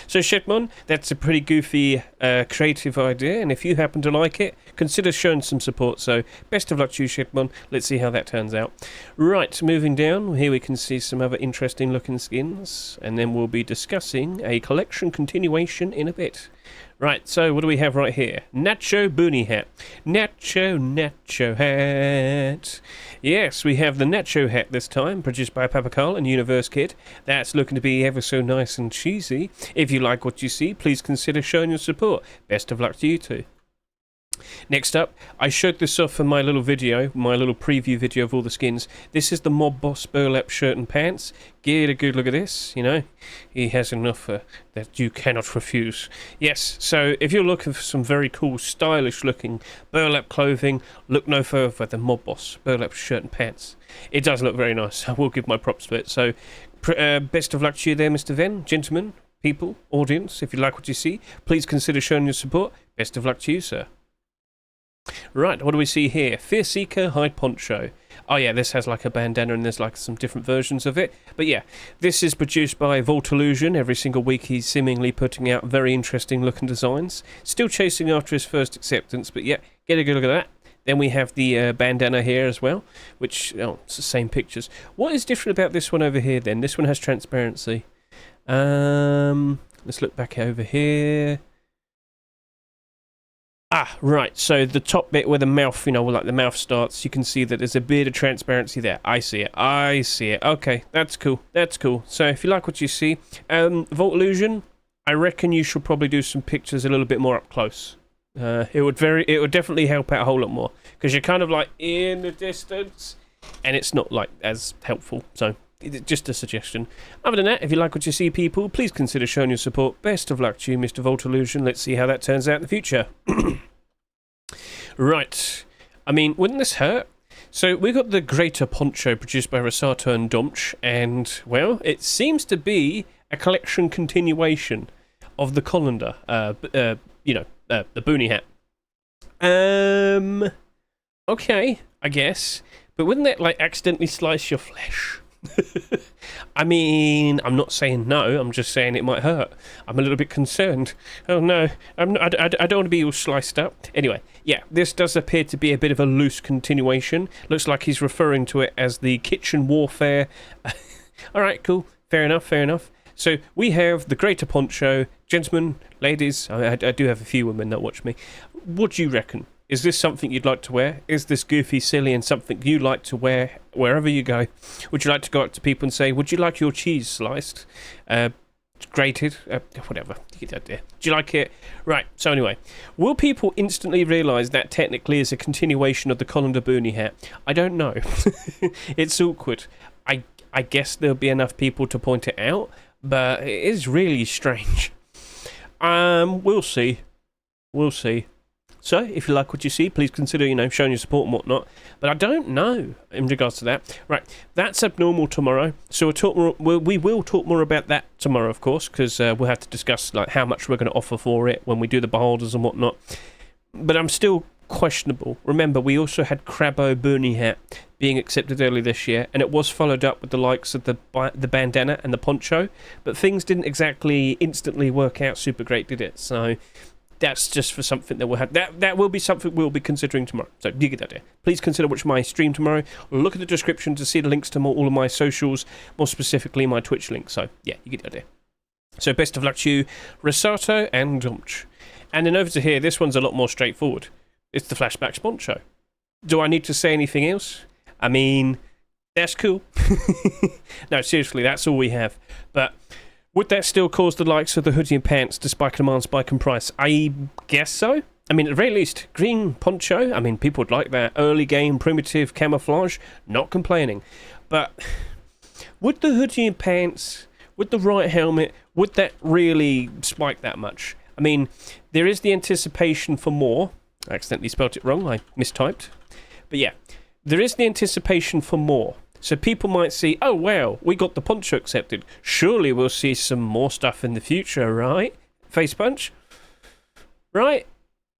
So Shedmon, that's a pretty goofy, creative idea, and if you happen to like it, consider showing some support. So best of luck to you, Shedmon. Let's see how that turns out. Right, moving down, here we can see some other interesting looking skins, and then we'll be discussing a collection continuation in a bit. Right, so what do we have right here? Nacho Boonie hat. Nacho hat. Yes, we have the Nacho hat this time, produced by Papa Carl and Universe Kid. That's looking to be ever so nice and cheesy. If you like what you see, please consider showing your support. Best of luck to you too. Next up, I showed this off in my little video, my little preview video of all the skins. This is the Mob Boss burlap shirt and pants. Get a good look at this, He has an offer that you cannot refuse. Yes, so if you're looking for some very cool, stylish looking burlap clothing, look no further than Mob Boss burlap shirt and pants. It does look very nice. I will give my props to it. So, best of luck to you there, Mr. Venn, gentlemen, people, audience. If you like what you see, please consider showing your support. Best of luck to you, sir. Right, what do we see here? Fear Seeker Hide Poncho. Oh yeah, this has like a bandana and there's like some different versions of it. But yeah, this is produced by Voltallusion. Every single week he's seemingly putting out very interesting looking designs. Still chasing after his first acceptance, but yeah, get a good look at that. Then we have the bandana here as well, which, it's the same pictures. What is different about this one over here then? This one has transparency. Let's look back over here. Ah, right, so the top bit where the mouth, like the mouth starts, you can see that there's a bit of transparency there. I see it. Okay, that's cool. So if you like what you see, Voltallusion, I reckon you should probably do some pictures a little bit more up close. It would definitely help out a whole lot more, because you're kind of like in the distance, and it's not like as helpful, so just a suggestion. Other than that, if you like what you see, people, please consider showing your support. Best of luck to you, Mr. Voltallusion. Let's see how that turns out in the future. Right. I mean, wouldn't this hurt? So we got the Grater Poncho produced by Rosato and Domch, and, well, it seems to be a collection continuation of the colander, the boonie hat. Okay, I guess. But wouldn't that, accidentally slice your flesh? I mean, I'm not saying no, I'm just saying it might hurt. I'm a little bit concerned. Oh no, I don't want to be all sliced up. Anyway, yeah, this does appear to be a bit of a loose continuation. Looks like he's referring to it as the kitchen warfare. Alright, cool, fair enough. So we have the Grater Poncho. Gentlemen, ladies, I do have a few women that watch me. What do you reckon? Is this something you'd like to wear? Is this goofy, silly, and something you like to wear wherever you go? Would you like to go up to people and say, would you like your cheese sliced? Grated, whatever. You get the idea. Do you like it? Right. So anyway, will people instantly realise that technically is a continuation of the colander boonie hat? I don't know. It's awkward. I guess there'll be enough people to point it out, but it is really strange. We'll see. We'll see. So, if you like what you see, please consider, showing your support and whatnot. But I don't know in regards to that. Right, that's abnormal tomorrow. So we will talk more about that tomorrow, of course, because we'll have to discuss like how much we're going to offer for it when we do the beholders and whatnot. But I'm still questionable. Remember, we also had Crabbo Boonie hat being accepted early this year, and it was followed up with the likes of the bandana and the poncho. But things didn't exactly instantly work out super great, did it? So that's just for something that we'll have. That will be something we'll be considering tomorrow. So you get that idea. Please consider watching my stream tomorrow. Look at the description to see the links to all of my socials, more specifically my Twitch link. So yeah, you get the idea. So best of luck to you, Risato and Domch. And then over to here, this one's a lot more straightforward. It's the Flashbacks Poncho. Do I need to say anything else? I mean, that's cool. No, seriously, that's all we have. But would that still cause the likes of the hoodie and pants to spike demand, spike in price? I guess so. I mean, at the very least, green poncho, I mean, people would like that. Early game, primitive camouflage, not complaining. But would the hoodie and pants, with the right helmet, would that really spike that much? I mean, there is the anticipation for more. I accidentally spelled it wrong, I mistyped. But yeah, there is the anticipation for more. So people might see, oh wow, we got the poncho accepted. Surely we'll see some more stuff in the future, right? Face punch? Right?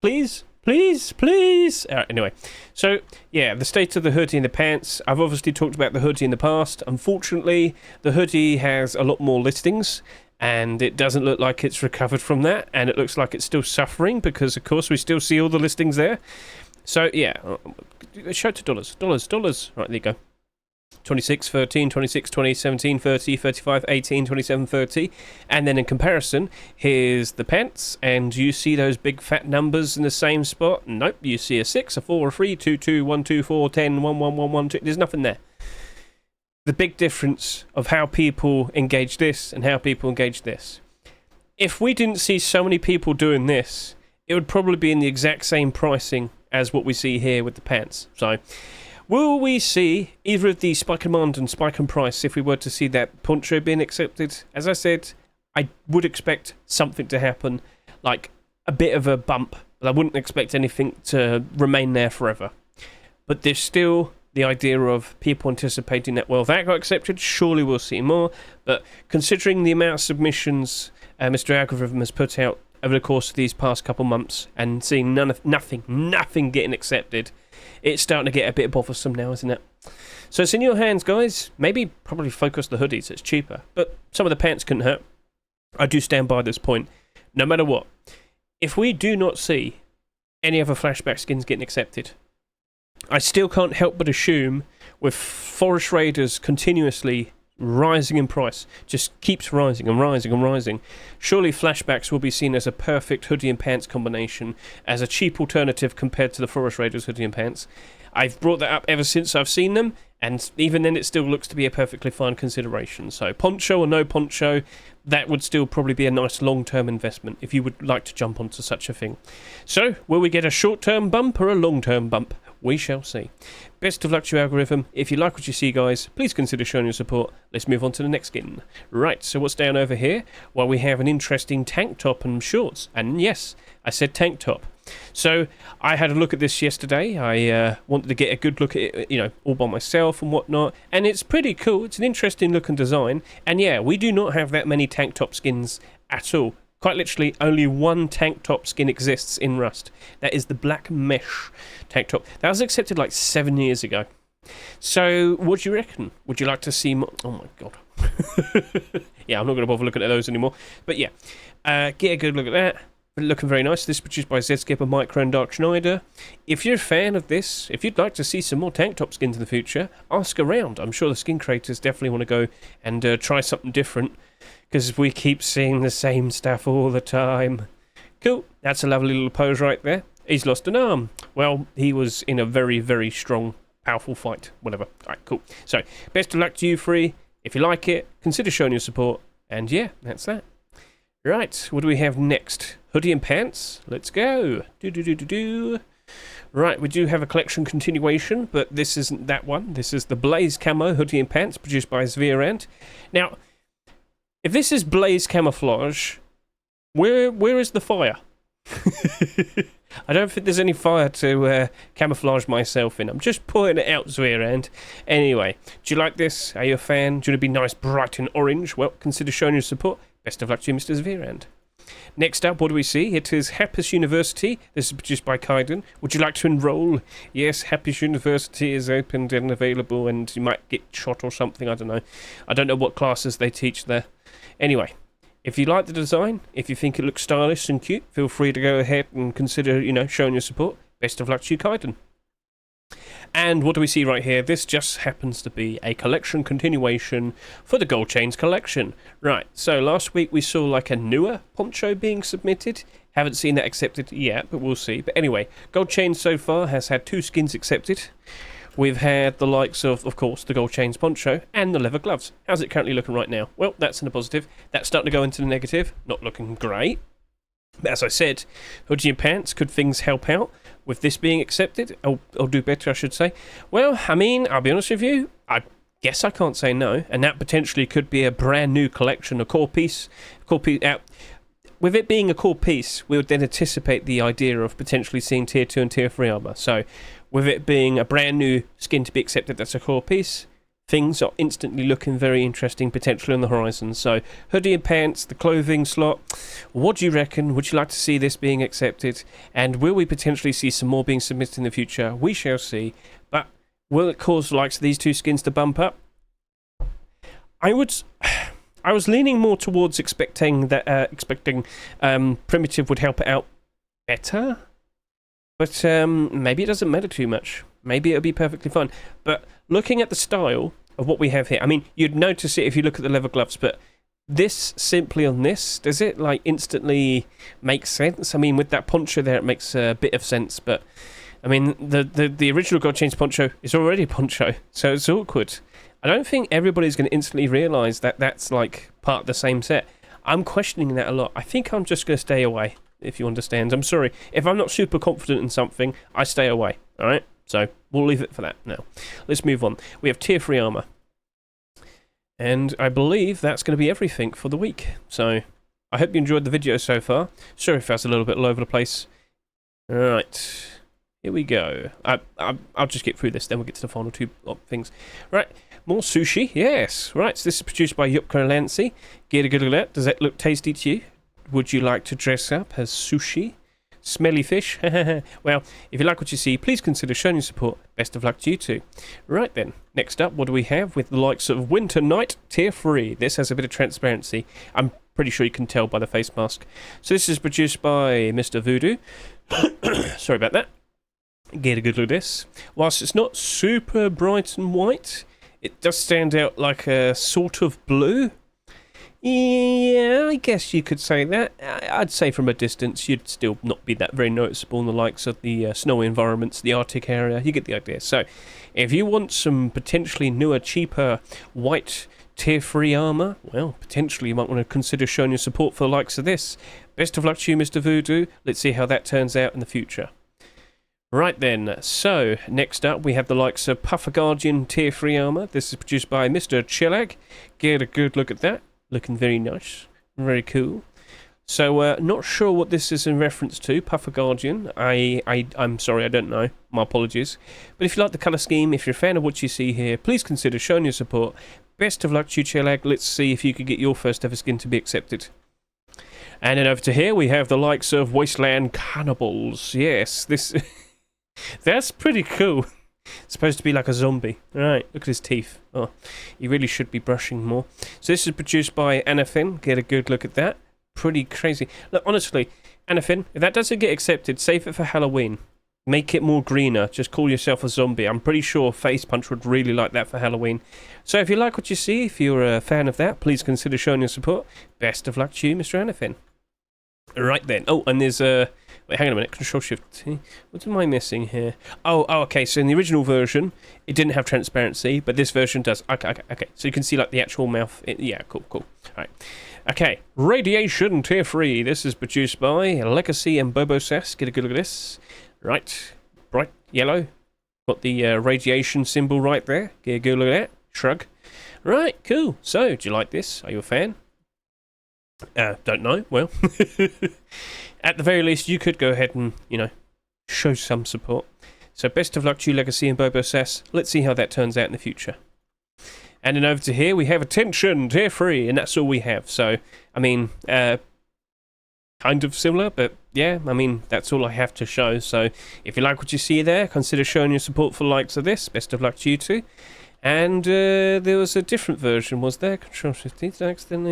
Please? Please? Please? Anyway, so yeah, the state of the hoodie and the pants. I've obviously talked about the hoodie in the past. Unfortunately, the hoodie has a lot more listings, and it doesn't look like it's recovered from that, and it looks like it's still suffering because, of course, we still see all the listings there. So yeah, show it to dollars. Right, there you go. 26, 13, 26, 20, 17, 30, 35, 18, 27, 30. And then in comparison, here's the pants. And you see those big fat numbers in the same spot? Nope. You see a 6, a 4, a 3, 2, 2, 1, 2, 4, 10, 1, 1, 1, 1, 2. There's nothing there. The big difference of how people engage this and how people engage this. If we didn't see so many people doing this, it would probably be in the exact same pricing as what we see here with the pants. So will we see either of the spike in demand and spike in price if we were to see that poncho being accepted? As I said, I would expect something to happen, like a bit of a bump, but I wouldn't expect anything to remain there forever. But there's still the idea of people anticipating that, well, that got accepted, surely we'll see more. But considering the amount of submissions Mr. Algorithm has put out over the course of these past couple months and seeing nothing getting accepted, it's starting to get a bit bothersome now, isn't it? So it's in your hands, guys. Maybe probably focus the hoodies, it's cheaper. But some of the pants couldn't hurt. I do stand by this point. No matter what, if we do not see any other flashback skins getting accepted, I still can't help but assume with Forest Raiders continuously rising in price, just keeps rising and rising and rising, surely flashbacks will be seen as a perfect hoodie and pants combination, as a cheap alternative compared to the Forest Raiders hoodie and pants. I've brought that up ever since I've seen them, and even then it still looks to be a perfectly fine consideration. So poncho or no poncho, that would still probably be a nice long-term investment if you would like to jump onto such a thing. So will we get a short-term bump or a long-term bump? We shall see. Best of luck to your algorithm. If you like what you see, guys, please consider showing your support. Let's move on to the next skin. Right, so what's down over here? Well, we have an interesting tank top and shorts. And yes, I said tank top. So I had a look at this yesterday. I wanted to get a good look at it, all by myself and whatnot. And it's pretty cool. It's an interesting look and design. And yeah, we do not have that many tank top skins at all. Quite literally, only one tank top skin exists in Rust. That is the black mesh tank top. That was accepted like 7 years ago. So, what do you reckon? Would you like to see more? Oh my god. Yeah, I'm not going to bother looking at those anymore. But yeah, get a good look at that. Looking very nice. This is produced by Zskipper, Micro and Dark Schneider. If you're a fan of this, if you'd like to see some more tank top skins in the future, ask around. I'm sure the skin creators definitely want to go and try something different, because we keep seeing the same stuff all the time. Cool. That's a lovely little pose right there. He's lost an arm. Well, he was in a very, very strong, powerful fight. Whatever. Alright, cool. So, best of luck to you three. If you like it, consider showing your support. And yeah, that's that. Right, what do we have next? Hoodie and pants. Let's go. Right, we do have a collection continuation, but this isn't that one. This is the Blaze Camo Hoodie and pants produced by Zverand. Now, if this is Blaze Camouflage, where is the fire? I don't think there's any fire to camouflage myself in. I'm just pointing it out, Zverand. Anyway, do you like this? Are you a fan? Do you want to be nice, bright and orange? Well, consider showing your support. Best of luck to you, Mr. Zverand. Next up, what do we see? It is Happis University. This is produced by Kaiden. Would you like to enroll? Yes, Happis University is opened and available, and you might get shot or something. I don't know. I don't know what classes they teach there. Anyway, if you like the design, if you think it looks stylish and cute, feel free to go ahead and consider, showing your support. Best of luck to you, Kaiden. And what do we see right here? This just happens to be a collection continuation for the Gold Chains collection. Right, so last week we saw like a newer poncho being submitted. Haven't seen that accepted yet, but we'll see. But anyway, Gold Chains so far has had 2 skins accepted. We've had the likes of course, the Gold Chains poncho and the leather gloves. How's it currently looking right now? Well, that's in the positive. That's starting to go into the negative. Not looking great. But as I said, hoodie and pants, could things help out with this being accepted? Or do better, I should say. Well, I mean, I'll be honest with you, I guess I can't say no. And that potentially could be a brand new collection, a core piece. With it being a core piece, we would then anticipate the idea of potentially seeing Tier 2 and Tier 3 armor. So, with it being a brand new skin to be accepted that's a core piece, things are instantly looking very interesting, potentially on the horizon. So, hoodie and pants, the clothing slot, what do you reckon? Would you like to see this being accepted? And will we potentially see some more being submitted in the future? We shall see. But will it cause the likes of these 2 skins to bump up? I was leaning more towards expecting Primitive would help it out better. But maybe it doesn't matter too much. Maybe it'll be perfectly fine. But looking at the style of what we have here, I mean, you'd notice it if you look at the leather gloves, but this, simply on this, does it like instantly make sense? I mean, with that poncho there, it makes a bit of sense, but I mean, the original Gold Chains poncho is already a poncho, so it's awkward. I don't think everybody's going to instantly realise that that's like part of the same set. I'm questioning that a lot. I think I'm just going to stay away, if you understand. I'm sorry. If I'm not super confident in something, I stay away, alright? So, we'll leave it for that now. Let's move on. We have Tier 3 armor. And I believe that's going to be everything for the week. So, I hope you enjoyed the video so far. Sorry if that's a little bit all over the place. Alright. Here we go. I'll just get through this, then we'll get to the final 2 things. Right. More sushi. Yes. Right. So, this is produced by Junkernaught. Get a good look at that. Does that look tasty to you? Would you like to dress up as sushi? Smelly fish? Well, if you like what you see, please consider showing your support. Best of luck to you too. Right then, next up, what do we have with the likes of Winter Night Tier 3? This has a bit of transparency. I'm pretty sure you can tell by the face mask. So this is produced by Mr. Voodoo. Sorry about that. Get a good look at this. Whilst it's not super bright and white, it does stand out like a sort of blue. Yeah, I guess you could say that. I'd say from a distance you'd still not be that very noticeable in the likes of the snowy environments, the Arctic area. You get the idea. So, if you want some potentially newer, cheaper, white Tier 3 armour, well, potentially you might want to consider showing your support for the likes of this. Best of luck to you, Mr. Voodoo. Let's see how that turns out in the future. Right then, so next up we have the likes of Puffer Guardian Tier 3 armour. This is produced by Mr. Chillag. Get a good look at that. Looking very nice, very cool. So, not sure what this is in reference to, Puffer Guardian. I'm sorry, I don't know. My apologies. But if you like the colour scheme, if you're a fan of what you see here, please consider showing your support. Best of luck to you, Chillag. Let's see if you can get your first ever skin to be accepted. And then over to here, we have the likes of Wasteland Cannibals. Yes, this... That's pretty cool. It's supposed to be like a zombie. Right, look at his teeth. Oh, he really should be brushing more. So this is produced by Anafin. Get a good look at that. Pretty crazy. Look, honestly, Anafin, if that doesn't get accepted, save it for Halloween. Make it more greener. Just call yourself a zombie. I'm pretty sure Face Punch would really like that for Halloween. So if you like what you see, if you're a fan of that, please consider showing your support. Best of luck to you, Mr. Anafin. Right then. Oh, and there's a... Wait, hang on a minute. Control Shift T. What am I missing here? Oh, okay. So in the original version, it didn't have transparency, but this version does. Okay. So you can see like the actual mouth. Yeah, cool. All right. Okay, Radiation Tier 3. This is produced by Legacy and Bobosas. Get a good look at this. Right, bright yellow. Got the radiation symbol right there. Get a good look at that. Shrug. Right, cool. So, do you like this? Are you a fan? Don't know. Well, at the very least, you could go ahead and, you know, show some support. So, best of luck to you, Legacy and Bobosas. Let's see how that turns out in the future. And then over to here, we have Attention Tier 3, and that's all we have. So, I mean, kind of similar, but yeah, I mean, that's all I have to show. So, if you like what you see there, consider showing your support for the likes of this. Best of luck to you too. And there was a different version, was there? Control Shift next, then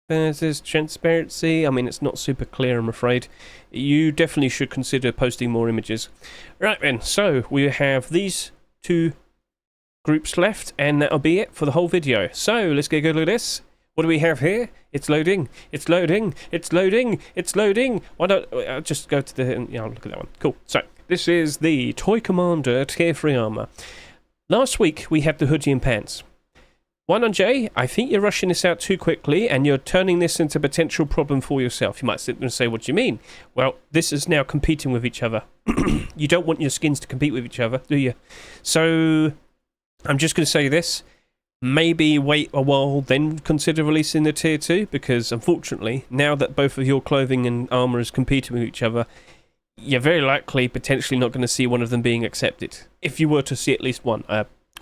there's transparency. I mean, it's not super clear, I'm afraid. You definitely should consider posting more images. Right then, so we have these two groups left, and that'll be it for the whole video. So let's get a good look at this. What do we have here? It's loading. It's loading. It's loading. It's loading. Why don't I'll just go to the... Yeah, I'll look at that one. Cool. So this is the Toy Commander Tier 3 armor. Last week we had the hoodie and pants. 1on I think you're rushing this out too quickly, and you're turning this into a potential problem for yourself. You might sit there and say, what do you mean? Well, this is now competing with each other. You don't want your skins to compete with each other, do you? So I'm just going to say this. Maybe wait a while, then consider releasing the Tier 2, because unfortunately, now that both of your clothing and armour is competing with each other, you're very likely potentially not going to see one of them being accepted. If you were to see at least one.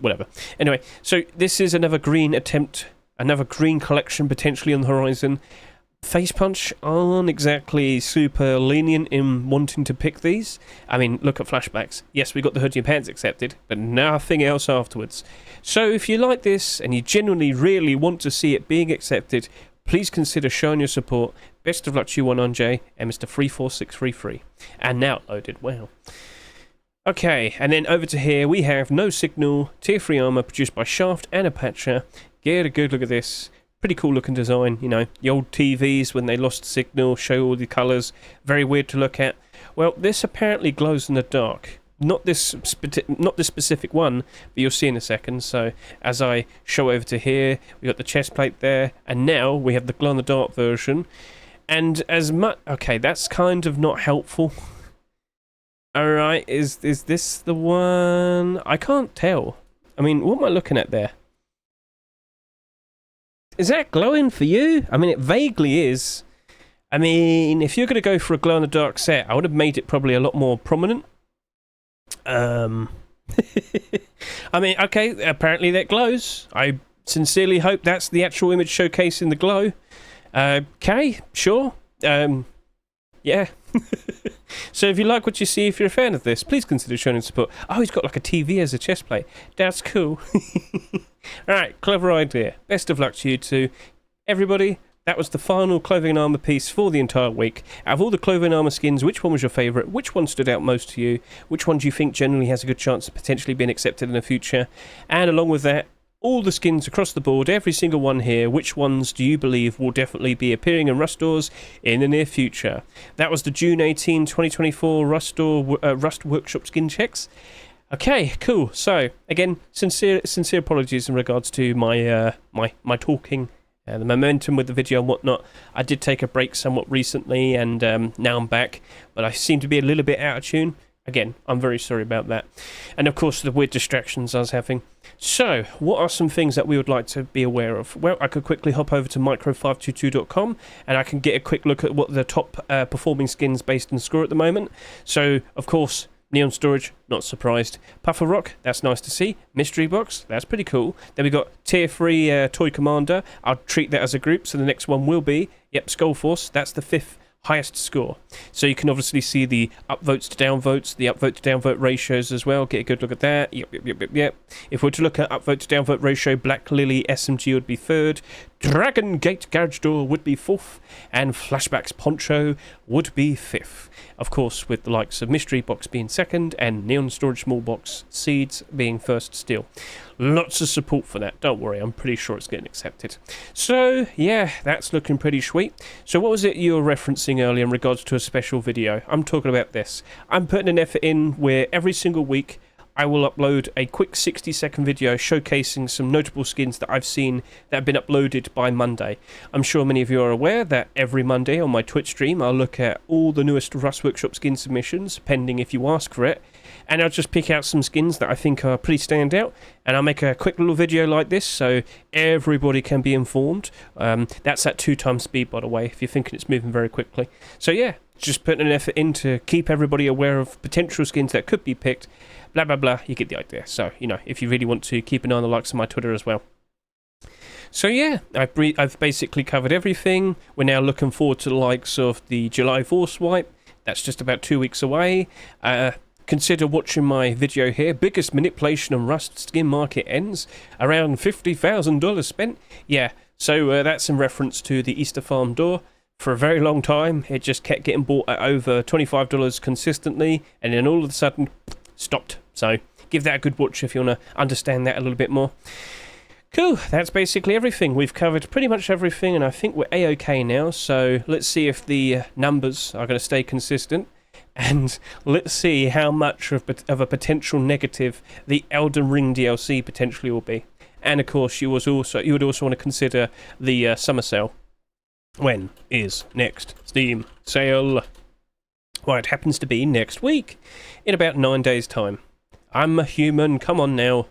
Whatever. Anyway, so this is another green attempt, another green collection potentially on the horizon. Face Punch aren't exactly super lenient in wanting to pick these. I mean, look at Flashbacks. Yes, we got the hoodie and pants accepted, but nothing else afterwards. So if you like this and you genuinely really want to see it being accepted, please consider showing your support. Best of luck to you, 1on and Mr. 34633. And now loaded. Wow. Okay, and then over to here we have No Signal Tier 3 armor produced by Shaft and Apache. Get a good look at this. Pretty cool looking design, you know, the old TVs when they lost signal, show all the colours, very weird to look at. Well, this apparently glows in the dark. Not this specific one, but you'll see in a second. So as I show over to here, we got the chest plate there, and now we have the glow in the dark version. And as much, okay, that's kind of not helpful. All right, is this the one? I can't tell. I mean, what am I looking at there? Is that glowing for you? I mean, it vaguely is. I mean, if you're going to go for a glow-in-the-dark set, I would have made it probably a lot more prominent. I mean, okay, apparently that glows. I sincerely hope that's the actual image showcasing the glow. Okay, sure. Yeah. So if you like what you see, if you're a fan of this, please consider showing support. Oh, he's got like a TV as a chest plate. That's cool. Alright, clever idea. Best of luck to you two. Everybody, that was the final clothing and armour piece for the entire week. Out of all the clothing and armour skins, which one was your favourite? Which one stood out most to you? Which one do you think generally has a good chance of potentially being accepted in the future? And along with that, all the skins across the board, every single one here, which ones do you believe will definitely be appearing in Rust stores in the near future? That was the June 18, 2024 Rust Workshop skin checks. Okay, cool. So, again, sincere apologies in regards to my my talking, the momentum with the video and whatnot. I did take a break somewhat recently, and now I'm back, but I seem to be a little bit out of tune. Again, I'm very sorry about that. And of course, the weird distractions I was having. So, what are some things that we would like to be aware of? Well, I could quickly hop over to micro522.com and I can get a quick look at what the top performing skins based in score at the moment. So, of course, Neon Storage, not surprised. Puffer Rock, that's nice to see. Mystery Box, that's pretty cool. Then we got Tier 3 Toy Commander. I'll treat that as a group, so the next one will be, yep, Skullforce, that's the 5th highest score. So you can obviously see the upvotes to downvotes, the upvote to downvote ratios as well. Get a good look at that. Yep. If we were to look at upvote to downvote ratio, Black Lily SMG would be 3rd, Dragon Gate Garage Door would be 4th, and Flashbacks Poncho would be 5th. Of course, with the likes of Mystery Box being 2nd and Neon Storage Small Box Seeds being 1st still. Lots of support for that. Don't worry, I'm pretty sure it's getting accepted. So, yeah, that's looking pretty sweet. So what was it you were referencing earlier in regards to a special video? I'm talking about this. I'm putting an effort in where every single week I will upload a quick 60-second video showcasing some notable skins that I've seen that have been uploaded by Monday. I'm sure many of you are aware that every Monday on my Twitch stream I'll look at all the newest Rust Workshop skin submissions, pending if you ask for it, and I'll just pick out some skins that I think are pretty standout, and I'll make a quick little video like this so everybody can be informed. That's at 2x speed, by the way, if you're thinking it's moving very quickly. So yeah, just putting an effort in to keep everybody aware of potential skins that could be picked. Blah blah blah, you get the idea. So, you know, if you really want to, keep an eye on the likes of my Twitter as well. So yeah, I've basically covered everything. We're now looking forward to the likes of the July Force Wipe. That's just about 2 weeks away. Consider watching my video here. Biggest manipulation on Rust skin market ends. Around $50,000 spent. Yeah, so that's in reference to the Easter Farm door. For a very long time, it just kept getting bought at over $25 consistently, and then all of a sudden, stopped. So give that a good watch if you want to understand that a little bit more. Cool, that's basically everything. We've covered pretty much everything, and I think we're A-okay now. So let's see if the numbers are going to stay consistent. And let's see how much of a potential negative the Elden Ring DLC potentially will be. And of course, you would also want to consider the summer sale. When is next Steam sale? Well, it happens to be next week, in about 9 days' time. I'm a human, come on now.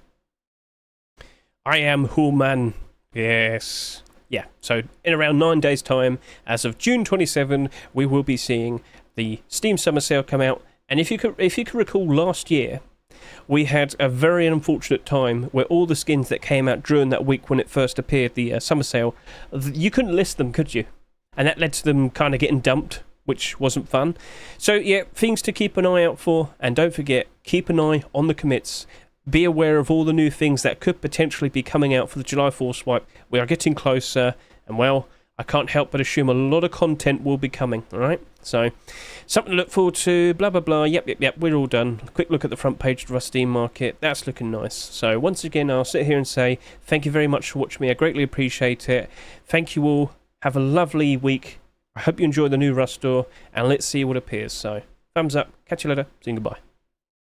I am human. Yes. Yeah, so in around 9 days' time, as of June 27, we will be seeing the Steam Summer Sale come out. And if you could recall last year, we had a very unfortunate time where all the skins that came out during that week when it first appeared, the Summer Sale, you couldn't list them, could you? And that led to them kind of getting dumped, which wasn't fun. So yeah, things to keep an eye out for, and don't forget, keep an eye on the commits. Be aware of all the new things that could potentially be coming out for the July Force Wipe. We are getting closer, and well, I can't help but assume a lot of content will be coming, alright? So, something to look forward to, blah blah blah, yep, we're all done. Quick look at the front page of the Rust Steam market, that's looking nice. So, once again, I'll sit here and say, thank you very much for watching me, I greatly appreciate it. Thank you all, have a lovely week. I hope you enjoy the new Rust store, and let's see what appears. So, thumbs up, catch you later, see you, goodbye.